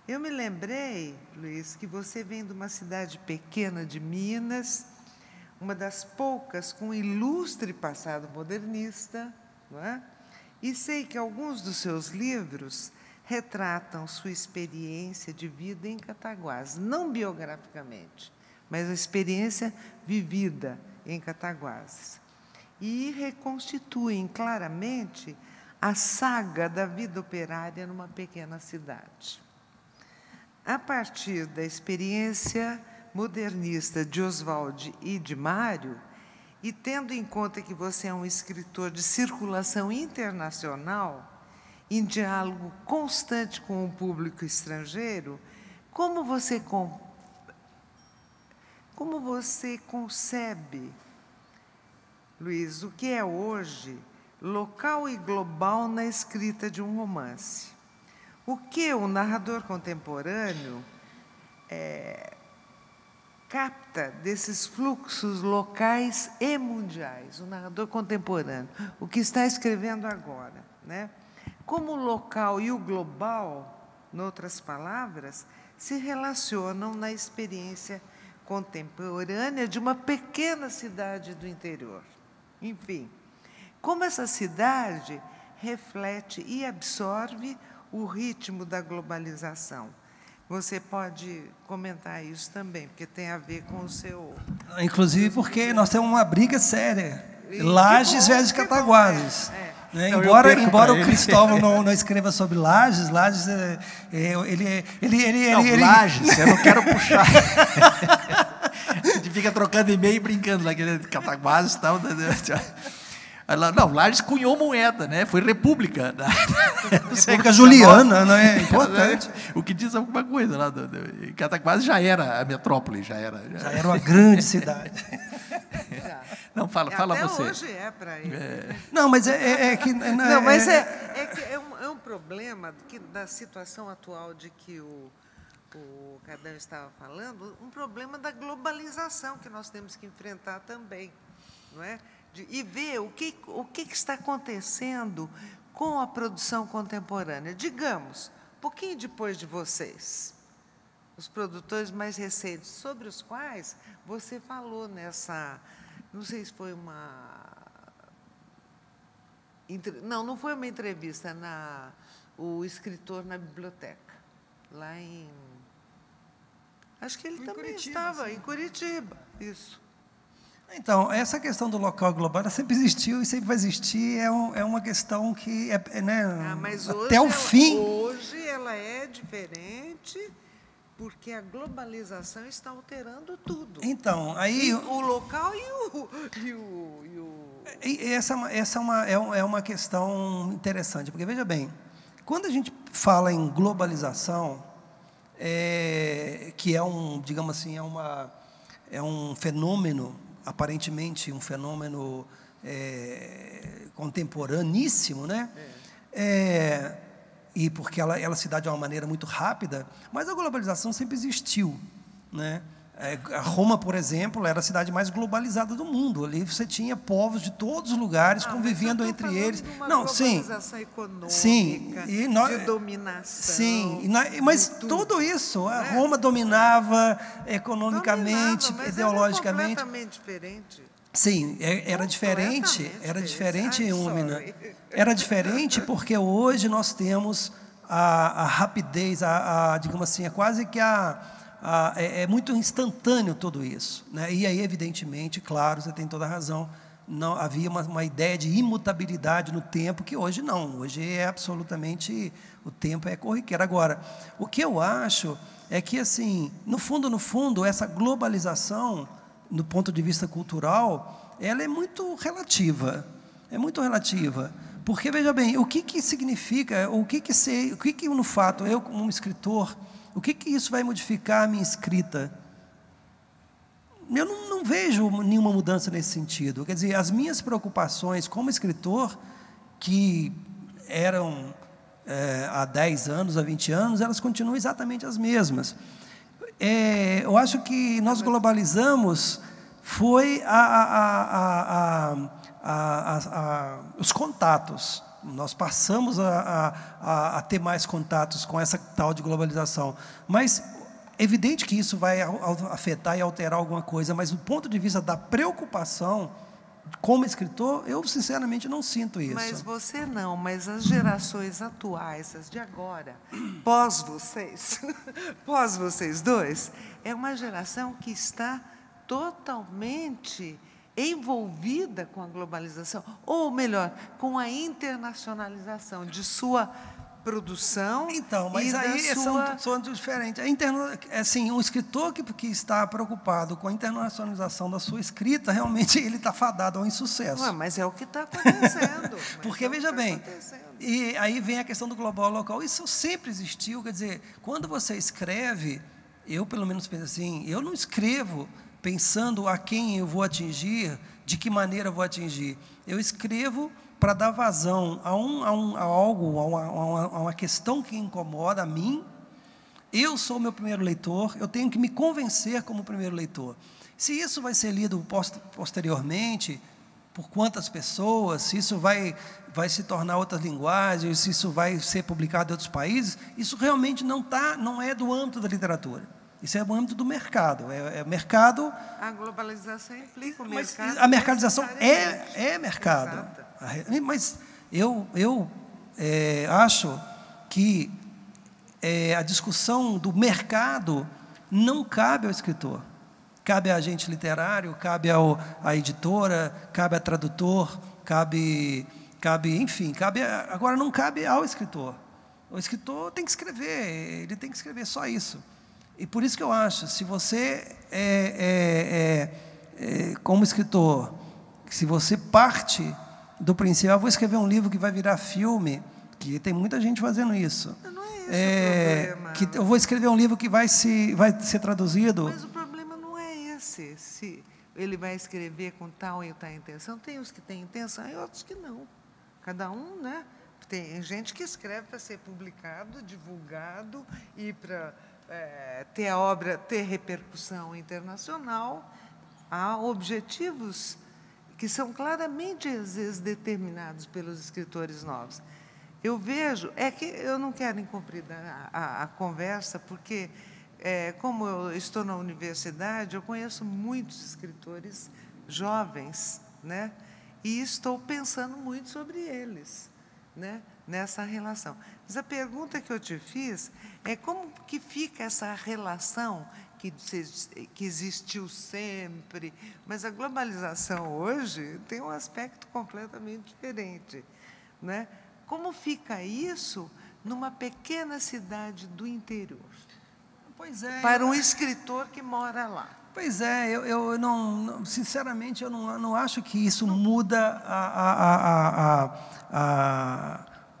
Eu me lembrei, Luiz, que você vem de uma cidade pequena de Minas, uma das poucas com ilustre passado modernista, não é? E sei que alguns dos seus livros retratam sua experiência de vida em Cataguases, não biograficamente, mas a experiência vivida em Cataguases. E reconstituem claramente a saga da vida operária numa pequena cidade. A partir da experiência modernista de Oswald e de Mário, e tendo em conta que você é um escritor de circulação internacional, em diálogo constante com o público estrangeiro, como você concebe, Luiz, o que é hoje local e global na escrita de um romance? O que o narrador contemporâneo capta desses fluxos locais e mundiais? O narrador contemporâneo, o que está escrevendo agora, né? Como o local e o global, em outras palavras, se relacionam na experiência contemporânea de uma pequena cidade do interior. Enfim, como essa cidade reflete e absorve o ritmo da globalização. Você pode comentar isso também, porque tem a ver com o seu... Inclusive porque nós temos uma briga séria. Lages versus Cataguases. Né? Embora o Cristóvão não escreva sobre Lages, Lages Lages, eu não quero puxar. A gente fica trocando e-mail e brincando lá, Cataguases e tal. Não, Lages cunhou moeda, né? Foi república. República Juliana, não é importante. O que diz alguma coisa lá. Cataguases já era a metrópole, já era uma grande cidade. Não, fala até você. Hoje é para ele. Não, mas que... Não, mas é um problema da situação atual de que o Cardão estava falando, um problema da globalização que nós temos que enfrentar também, não é? E ver o que está acontecendo com a produção contemporânea. Digamos, um pouquinho depois de vocês, os produtores mais recentes, sobre os quais você falou nessa... Não sei se foi uma... Não foi uma entrevista, o escritor na biblioteca, lá em... Acho que ele também Curitiba, estava sim. Em Curitiba, isso. Então, essa questão do local global sempre existiu e sempre vai existir, é uma questão que né, mas até o fim. Hoje ela é diferente, porque a globalização está alterando tudo. Então, aí... O local Essa é uma questão interessante, porque, veja bem, quando a gente fala em globalização, que digamos assim, é um fenômeno, aparentemente um fenômeno contemporâneíssimo, né? E porque ela se dá de uma maneira muito rápida, mas a globalização sempre existiu, né? A Roma, por exemplo, era a cidade mais globalizada do mundo. Ali você tinha povos de todos os lugares convivendo entre eles. Não, globalização econômica, de dominação. Sim, mas tudo isso, a Roma dominava economicamente, ideologicamente. Era completamente diferente. Sim, era diferente, Úmina. Era diferente porque hoje nós temos a rapidez, digamos assim, quase que é muito instantâneo tudo isso, né? E aí, evidentemente, claro, você tem toda a razão, não havia uma ideia de imutabilidade no tempo, que hoje não, hoje é absolutamente, o tempo é corriqueiro. Agora, o que eu acho é que, assim, no fundo, essa globalização, do ponto de vista cultural, ela é muito relativa, porque, veja bem, o que significa, no fato, eu como um escritor, o que isso vai modificar a minha escrita? Eu não vejo nenhuma mudança nesse sentido. Quer dizer, as minhas preocupações como escritor, que eram há 10 anos, há 20 anos, elas continuam exatamente as mesmas. Eu acho que nós globalizamos foi os contatos. Nós passamos a ter mais contatos com essa tal de globalização. Mas é evidente que isso vai afetar e alterar alguma coisa, mas do ponto de vista da preocupação, como escritor, eu sinceramente não sinto isso. Mas você não, mas as gerações atuais, as de agora, pós vocês dois, é uma geração que está totalmente envolvida com a globalização, ou melhor, com a internacionalização de sua produção. Então, mas aí são diferentes. Assim, um escritor que está preocupado com a internacionalização da sua escrita, realmente ele está fadado ao insucesso. Mas é o que está acontecendo. Porque, veja bem, e aí vem a questão do global local. Isso sempre existiu, quer dizer, quando você escreve, eu pelo menos penso assim, eu não escrevo pensando a quem eu vou atingir, de que maneira eu vou atingir. Eu escrevo para dar vazão a uma questão que incomoda a mim. Eu sou o meu primeiro leitor, eu tenho que me convencer como primeiro leitor. Se isso vai ser lido posteriormente, por quantas pessoas, se isso vai se tornar outras linguagens, se isso vai ser publicado em outros países, isso realmente não é do âmbito da literatura. Isso é do âmbito do mercado. É mercado. A globalização implica o mercado. A mercadização é mercado. Exato. Mas eu acho que a discussão do mercado não cabe ao escritor. Cabe a agente literário, cabe à editora, cabe a tradutor, agora não cabe ao escritor. O escritor tem que escrever, ele tem que escrever só isso. E por isso que eu acho, se você como escritor, se você parte do princípio, vou escrever um livro que vai virar filme, que tem muita gente fazendo isso. Não é esse o problema. Que eu vou escrever um livro que vai ser traduzido. Mas o problema não é esse. Se ele vai escrever com tal e tal intenção, tem os que têm intenção e outros que não. Cada um, né? Tem gente que escreve para ser publicado, divulgado e para ter a obra ter repercussão internacional. Há objetivos que são claramente, às vezes, determinados pelos escritores novos. Eu vejo, que eu não quero incumprir a conversa, porque, como eu estou na universidade, eu conheço muitos escritores jovens, né? E estou pensando muito sobre eles, né? Nessa relação. Mas a pergunta que eu te fiz é como que fica essa relação que existiu sempre, mas a globalização hoje tem um aspecto completamente diferente, né? Como fica isso numa pequena cidade do interior? Pois é. Para um escritor que mora lá. Pois é, eu não, sinceramente, eu não acho que isso muda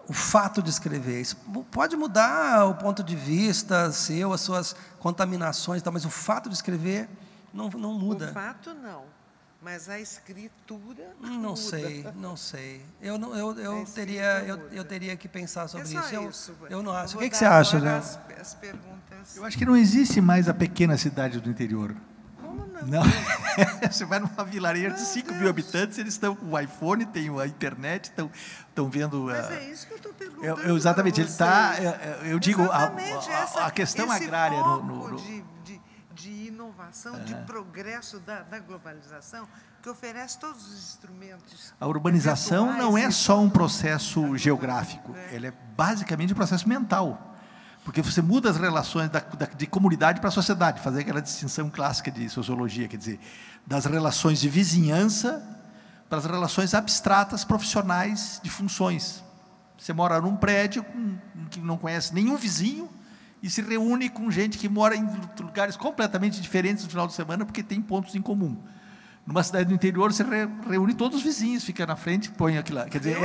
o fato de escrever. Isso pode mudar o ponto de vista seu, as suas contaminações, mas o fato de escrever não muda. O fato não, mas a escritura não muda. Não sei. Eu teria que pensar sobre isso. Eu não acho. O que você acha, né? As perguntas. Eu acho que não existe mais a pequena cidade do interior. Como não? Não. Você vai numa vilareja de 5 mil habitantes, eles estão com o iPhone, tem a internet, estão vendo... Mas é isso que eu estou perguntando. Exatamente, ele está... Eu digo, a questão esse agrária... foco de inovação, de progresso da globalização, que oferece todos os instrumentos. A urbanização não é só um processo geográfico, ela é basicamente um processo mental. Porque você muda as relações de comunidade para a sociedade, fazer aquela distinção clássica de sociologia, quer dizer, das relações de vizinhança para as relações abstratas, profissionais, de funções. Você mora num prédio que não conhece nenhum vizinho e se reúne com gente que mora em lugares completamente diferentes no final de semana, porque tem pontos em comum. Numa cidade do interior, você reúne todos os vizinhos, fica na frente, põe aquilo lá. Quer dizer,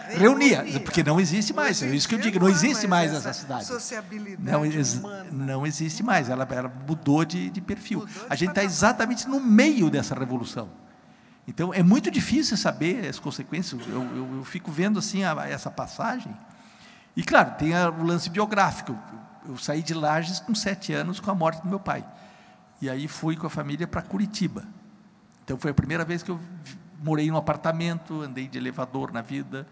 reunia, porque não existe mais, é isso que eu digo, não existe mais essa cidade. Não existe mais, ela mudou de perfil. A gente está exatamente no meio dessa revolução. Então, é muito difícil saber as consequências. Eu fico vendo assim essa passagem. E, claro, tem o lance biográfico. Eu saí de Lages com 7 anos, com a morte do meu pai. E aí fui com a família para Curitiba. Então, foi a primeira vez que eu morei num apartamento, andei de elevador na vida,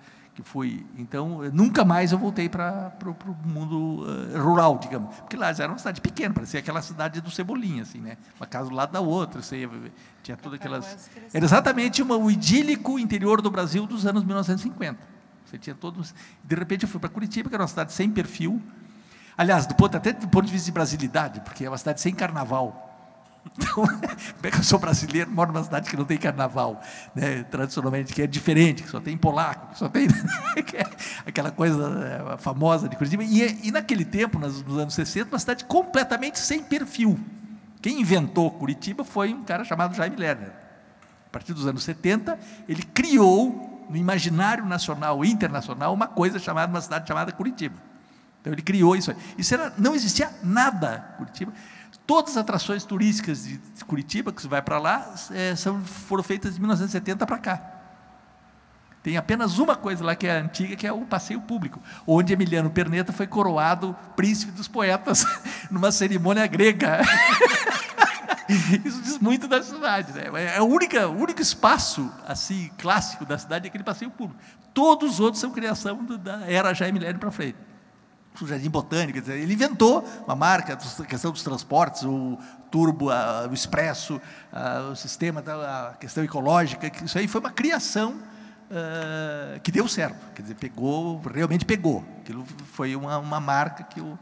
então, nunca mais eu voltei para o mundo rural, digamos. Porque lá era uma cidade pequena, parecia aquela cidade do Cebolinha, assim, né? Uma casa do lado da outra, tinha todas aquelas... Era exatamente o idílico interior do Brasil dos anos 1950. Você tinha todos... De repente, eu fui para Curitiba, que era uma cidade sem perfil. Aliás, até do ponto de vista de brasilidade, porque é uma cidade sem carnaval. Então, como é que eu sou brasileiro, moro numa cidade que não tem carnaval, né, tradicionalmente, que é diferente, que só tem polaco, que só tem aquela coisa famosa de Curitiba. E naquele tempo, nos anos 60, uma cidade completamente sem perfil. Quem inventou Curitiba foi um cara chamado Jaime Lerner. A partir dos anos 70, ele criou, no imaginário nacional e internacional, uma cidade chamada Curitiba. Então, ele criou isso aí. Não existia nada em Curitiba. Todas as atrações turísticas de Curitiba, que você vai para lá, foram feitas de 1970 para cá. Tem apenas uma coisa lá que é antiga, que é o passeio público, onde Emiliano Perneta foi coroado príncipe dos poetas, numa cerimônia grega. Isso diz muito da cidade, né? É o único espaço assim clássico da cidade é aquele passeio público. Todos os outros são criação da era Jaime Lerner para frente. O Jardim Botânico, quer dizer, ele inventou uma marca, a questão dos transportes, o turbo, o expresso, o sistema, a questão ecológica, que isso aí foi uma criação que deu certo, quer dizer, realmente pegou. Aquilo foi uma marca que eu...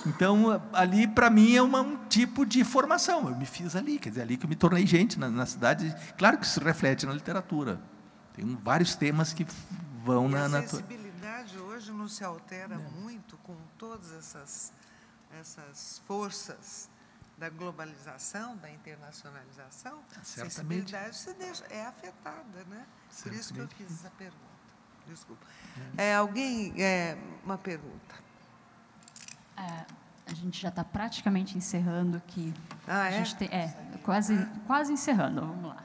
Então, ali, para mim, é um tipo de formação. Eu me fiz ali, quer dizer, ali que eu me tornei gente na cidade. Claro que isso se reflete na literatura. Tem vários temas que vão e na... A sensibilidade hoje não se altera muito com todas essas forças da globalização, da internacionalização. A sensibilidade é afetada, né? Por isso que eu fiz essa pergunta. Desculpa. Alguém... uma pergunta. A gente já está praticamente encerrando aqui. Ah, é? A gente quase encerrando. Vamos lá.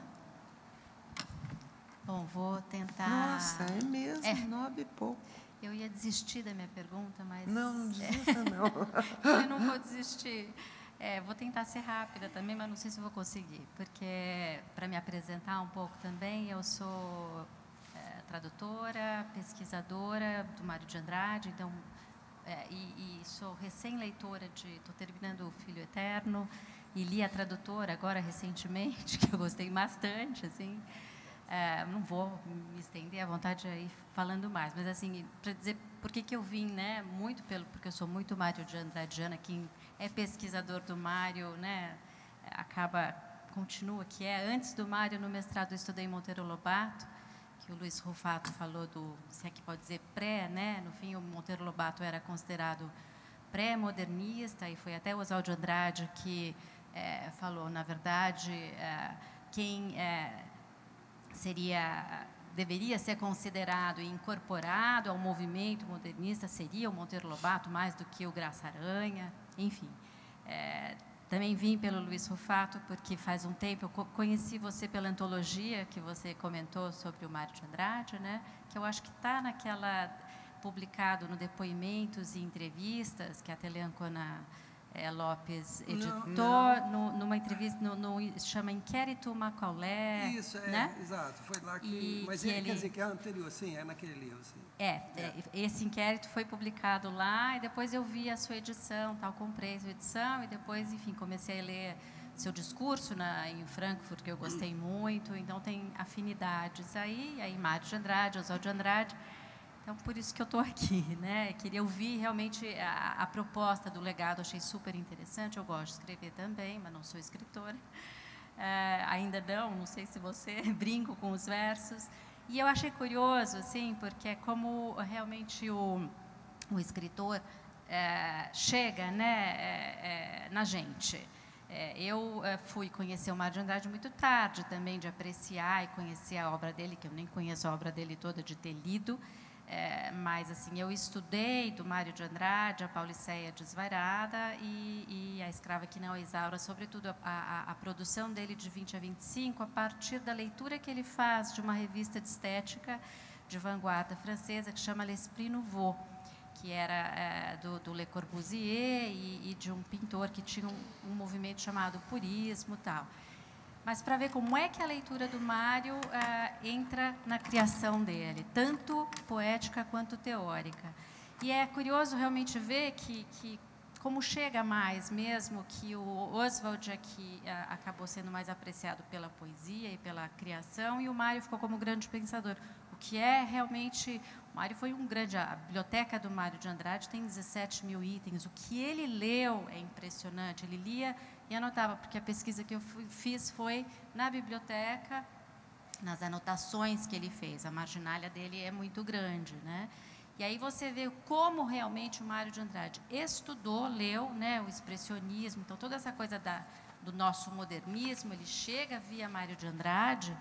Bom, vou tentar... Nossa, é mesmo, 9 e pouco. Eu ia desistir da minha pergunta, mas... Não desista, não. Eu não vou desistir. Vou tentar ser rápida também, mas não sei se vou conseguir, porque, para me apresentar um pouco também, eu sou tradutora, pesquisadora do Mário de Andrade, então, e sou recém-leitora estou terminando o Filho Eterno, e li a tradutora agora recentemente, que eu gostei bastante, assim. Não vou me estender, à vontade de ir falando mais, mas assim, para dizer por que eu vim, né, porque eu sou muito Mário de Andradiana, quem é pesquisador do Mário, né, continua, que antes do Mário, no mestrado, eu estudei em Monteiro Lobato, que o Luiz Rufato falou se é que pode dizer pré, né, no fim o Monteiro Lobato era considerado pré-modernista, e foi até o Oswald de Andrade que falou, na verdade, quem... deveria ser considerado e incorporado ao movimento modernista seria o Monteiro Lobato, mais do que o Graça Aranha, enfim. Também vim pelo Luiz Rufato, porque faz um tempo eu conheci você pela antologia que você comentou sobre o Mário de Andrade, né? Que eu acho que está publicado no Depoimentos e Entrevistas, que a Teleancona Lopes editou, numa entrevista, chama Inquérito Macaulay. Isso, né? Exato, foi lá que... Mas quer dizer que é anterior, sim, é naquele livro, sim. Esse inquérito foi publicado lá, e depois eu vi a sua edição, comprei a sua edição, e depois, enfim, comecei a ler seu discurso em Frankfurt, que eu gostei muito, então tem afinidades aí Mário de Andrade, Oswald de Andrade. Então, por isso que eu estou aqui, né? Queria ouvir realmente a proposta do legado, achei super interessante. Eu gosto de escrever também, mas não sou escritora. Ainda não sei se você, brinco com os versos. E eu achei curioso, assim, porque é como realmente o escritor chega, né, na gente. Eu fui conhecer o Mário de Andrade muito tarde também, de apreciar e conhecer a obra dele, que eu nem conheço a obra dele toda, de ter lido. Mas, assim, eu estudei do Mário de Andrade, a Pauliceia Desvairada e a Escrava que não é Isaura, sobretudo a produção dele de 20 a 25, a partir da leitura que ele faz de uma revista de estética de vanguarda francesa que chama L'Esprit Nouveau, que era do Le Corbusier e de um pintor que tinha um movimento chamado purismo e tal. Mas para ver como é que a leitura do Mário entra na criação dele, tanto poética quanto teórica. E é curioso realmente ver que como chega mais, mesmo que o Oswald que acabou sendo mais apreciado pela poesia e pela criação, e o Mário ficou como grande pensador. O que é realmente... O Mário foi um grande... A biblioteca do Mário de Andrade tem 17 mil itens. O que ele leu é impressionante. Ele lia e anotava, porque a pesquisa que eu fiz foi na biblioteca, nas anotações que ele fez. A marginalia dele é muito grande, né? E aí você vê como realmente o Mário de Andrade estudou, leu, né, o expressionismo, então toda essa coisa do nosso modernismo, ele chega via Mário de Andrade,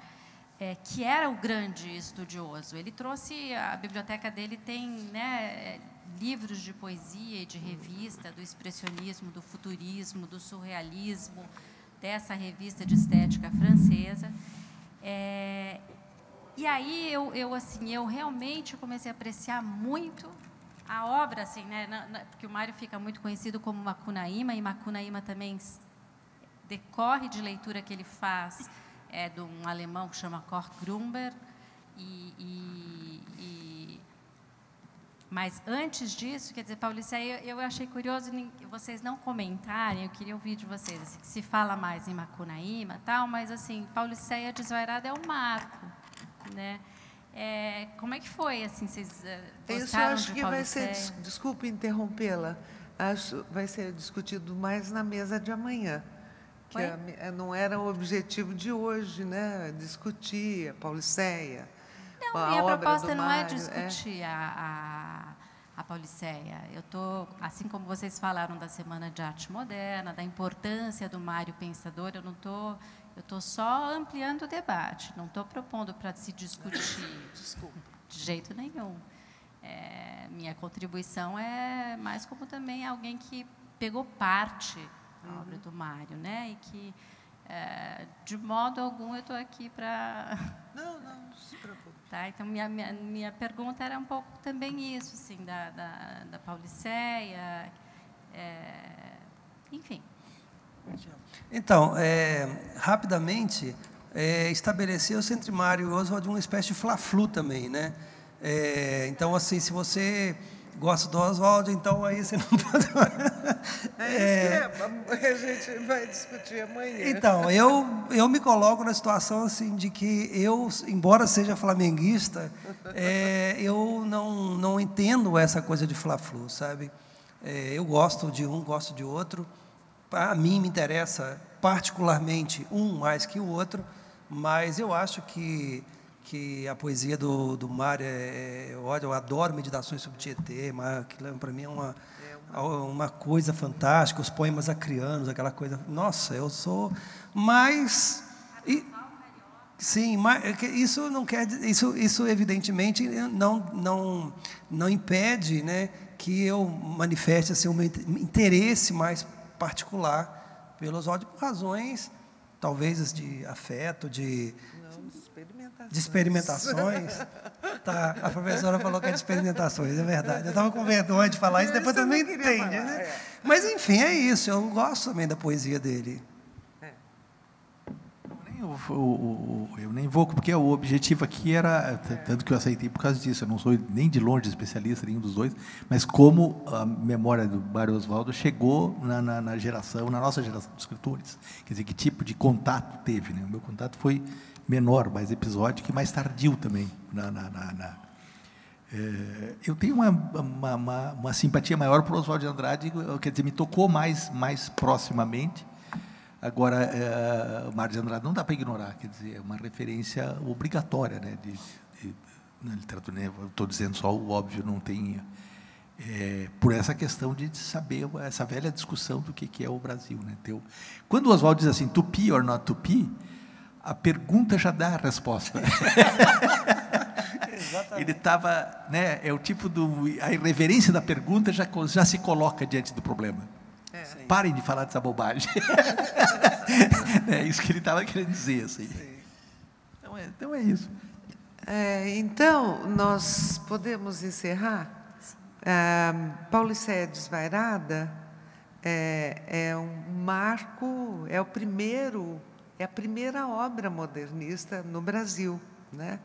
que era o grande estudioso. Ele trouxe, a biblioteca dele tem, né, livros de poesia e de revista, do expressionismo, do futurismo, do surrealismo, dessa revista de estética francesa. E aí eu realmente comecei a apreciar muito a obra, assim, né, porque o Mário fica muito conhecido como Macunaíma, e Macunaíma também decorre de leitura que ele faz é de um alemão que chama Kurt Grünberg, mas antes disso, quer dizer, Pauliceia, eu achei curioso vocês não comentarem, eu queria ouvir de vocês, assim, que se fala mais em Macunaíma e tal, mas assim, Pauliceia Desvairada é um marco, né? Como é que foi, assim, vocês gostaram Isso eu acho de que Pauliceia? vai ser, desculpe interrompê-la, acho vai ser discutido mais na mesa de amanhã, que não era o objetivo de hoje, né? Discutir a Pauliceia. Não, minha proposta não é discutir a Pauliceia. Eu estou, assim como vocês falaram da Semana de Arte Moderna, da importância do Mário Pensador, eu estou só ampliando o debate, não estou propondo para se discutir, de jeito nenhum. Minha contribuição é mais como também alguém que pegou parte da obra do Mário, né? E que, de modo algum, eu estou aqui para... Não se preocupe. Tá, então, minha pergunta era um pouco também isso, assim, da Pauliceia, enfim. Então, rapidamente, estabeleceu-se entre Mário e Oswald uma espécie de fla-flu também, né? Então, assim, se você gosta do Oswald, então aí você não pode... A gente vai discutir amanhã. Então, eu me coloco na situação assim de que eu, embora seja flamenguista, eu não entendo essa coisa de fla-flu, sabe? Eu gosto de um, gosto de outro. A mim me interessa particularmente um mais que o outro, mas eu acho que a poesia do Mário eu adoro Meditações sobre Tietê, mas aquilo para mim é uma coisa fantástica, os poemas acrianos, aquela coisa, nossa, eu sou mais... Sim, mas isso não quer isso evidentemente não impede, né, que eu manifeste assim, o meu interesse mais particular pelo Oswald por razões talvez de afeto, de experimentações. Tá, a professora falou que é de experimentações, é verdade. Eu estava com vergonha de falar isso, depois você não entende, né? Mas, enfim, é isso. Eu gosto também da poesia dele. Eu nem vou, porque o objetivo aqui era, tanto que eu aceitei por causa disso, eu não sou nem de longe especialista, nenhum dos dois, mas como a memória do Mário Oswald chegou na nossa geração de escritores. Quer dizer, que tipo de contato teve, né? O meu contato foi menor, mais episódico e mais tardio também. Eu tenho uma simpatia maior por Oswald de Andrade, quer dizer, me tocou mais proximamente. Agora, o Mário de Andrade não dá para ignorar, quer dizer, é uma referência obrigatória, né, na literatura. Estou dizendo só o óbvio, não tem... por essa questão de saber essa velha discussão do que é o Brasil. Né? Quando o Oswald diz assim, tupi or not tupi, a pergunta já dá a resposta. Ele estava... Né, é o tipo a irreverência da pergunta já se coloca diante do problema. Parem de falar dessa bobagem. É isso que ele estava querendo dizer. Assim. Então é isso. Então, nós podemos encerrar. Pauliceia Desvairada é um marco, é a primeira obra modernista no Brasil, né?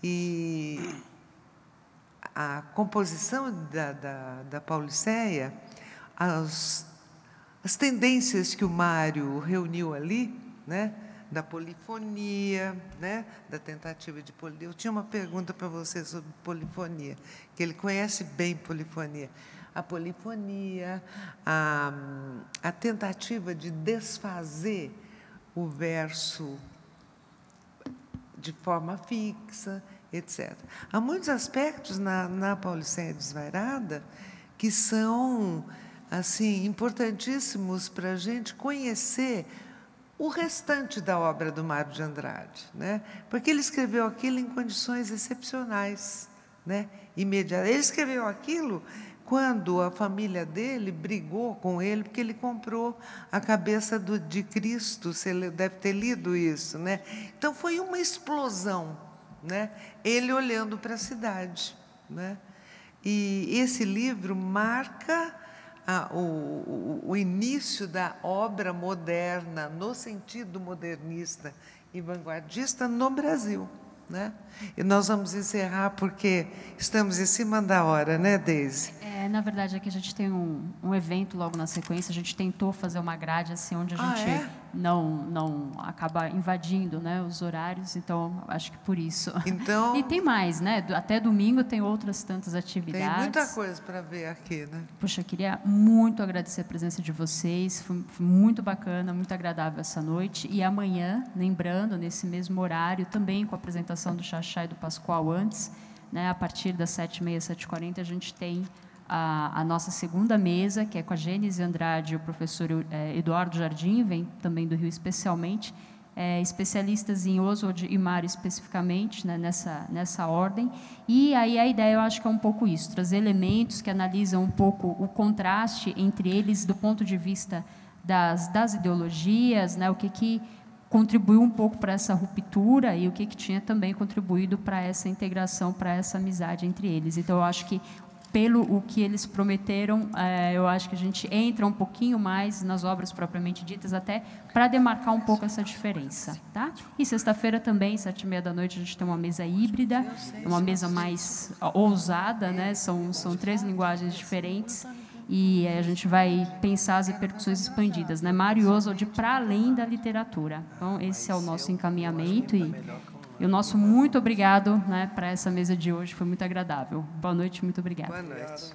E a composição da Pauliceia, as tendências que o Mário reuniu ali, né, da polifonia, né, da tentativa de polifonia. Eu tinha uma pergunta para você sobre polifonia, que ele conhece bem polifonia. A polifonia, a tentativa de desfazer o verso de forma fixa, etc. Há muitos aspectos na Pauliceia Desvairada que são assim, importantíssimos para a gente conhecer o restante da obra do Mário de Andrade, né? Porque ele escreveu aquilo em condições excepcionais, né? Imediatas. Ele escreveu aquilo quando a família dele brigou com ele, porque ele comprou a cabeça de Cristo, você deve ter lido isso, né? Então, foi uma explosão, né? Ele olhando para a cidade, né? E esse livro marca o início da obra moderna, no sentido modernista e vanguardista, no Brasil, né? E nós vamos encerrar porque estamos em cima da hora, né, Deise? Na verdade, aqui a gente tem um evento logo na sequência. A gente tentou fazer uma grade assim, onde a gente não acaba invadindo, né, os horários. Então, acho que por isso. Então, e tem mais, né? Até domingo tem outras tantas atividades. Tem muita coisa para ver aqui, né? Puxa, eu queria muito agradecer a presença de vocês. Foi muito bacana, muito agradável essa noite. E amanhã, lembrando, nesse mesmo horário, também com a apresentação do Xaxá e do Pascoal antes, né, a partir das 7h30, 7h40, a gente tem a nossa segunda mesa, que é com a Gênese Andrade e o professor Eduardo Jardim, vem também do Rio especialmente, especialistas em Oswald e Mário especificamente, né, nessa ordem. E aí a ideia, eu acho que é um pouco isso, trazer elementos que analisam um pouco o contraste entre eles do ponto de vista das ideologias, né, o que contribuiu um pouco para essa ruptura e o que tinha também contribuído para essa integração, para essa amizade entre eles. Então, eu acho que, pelo o que eles prometeram, eu acho que a gente entra um pouquinho mais nas obras propriamente ditas, até para demarcar um pouco essa diferença. Tá? E sexta-feira também, 7h30 a gente tem uma mesa híbrida, uma mesa mais ousada, né? São 3 linguagens diferentes, e a gente vai pensar as repercussões expandidas, né? Mário e Oswald para além da literatura. Então, esse é o nosso encaminhamento e o nosso muito obrigado, né, para essa mesa de hoje, foi muito agradável. Boa noite, muito obrigada. Boa noite.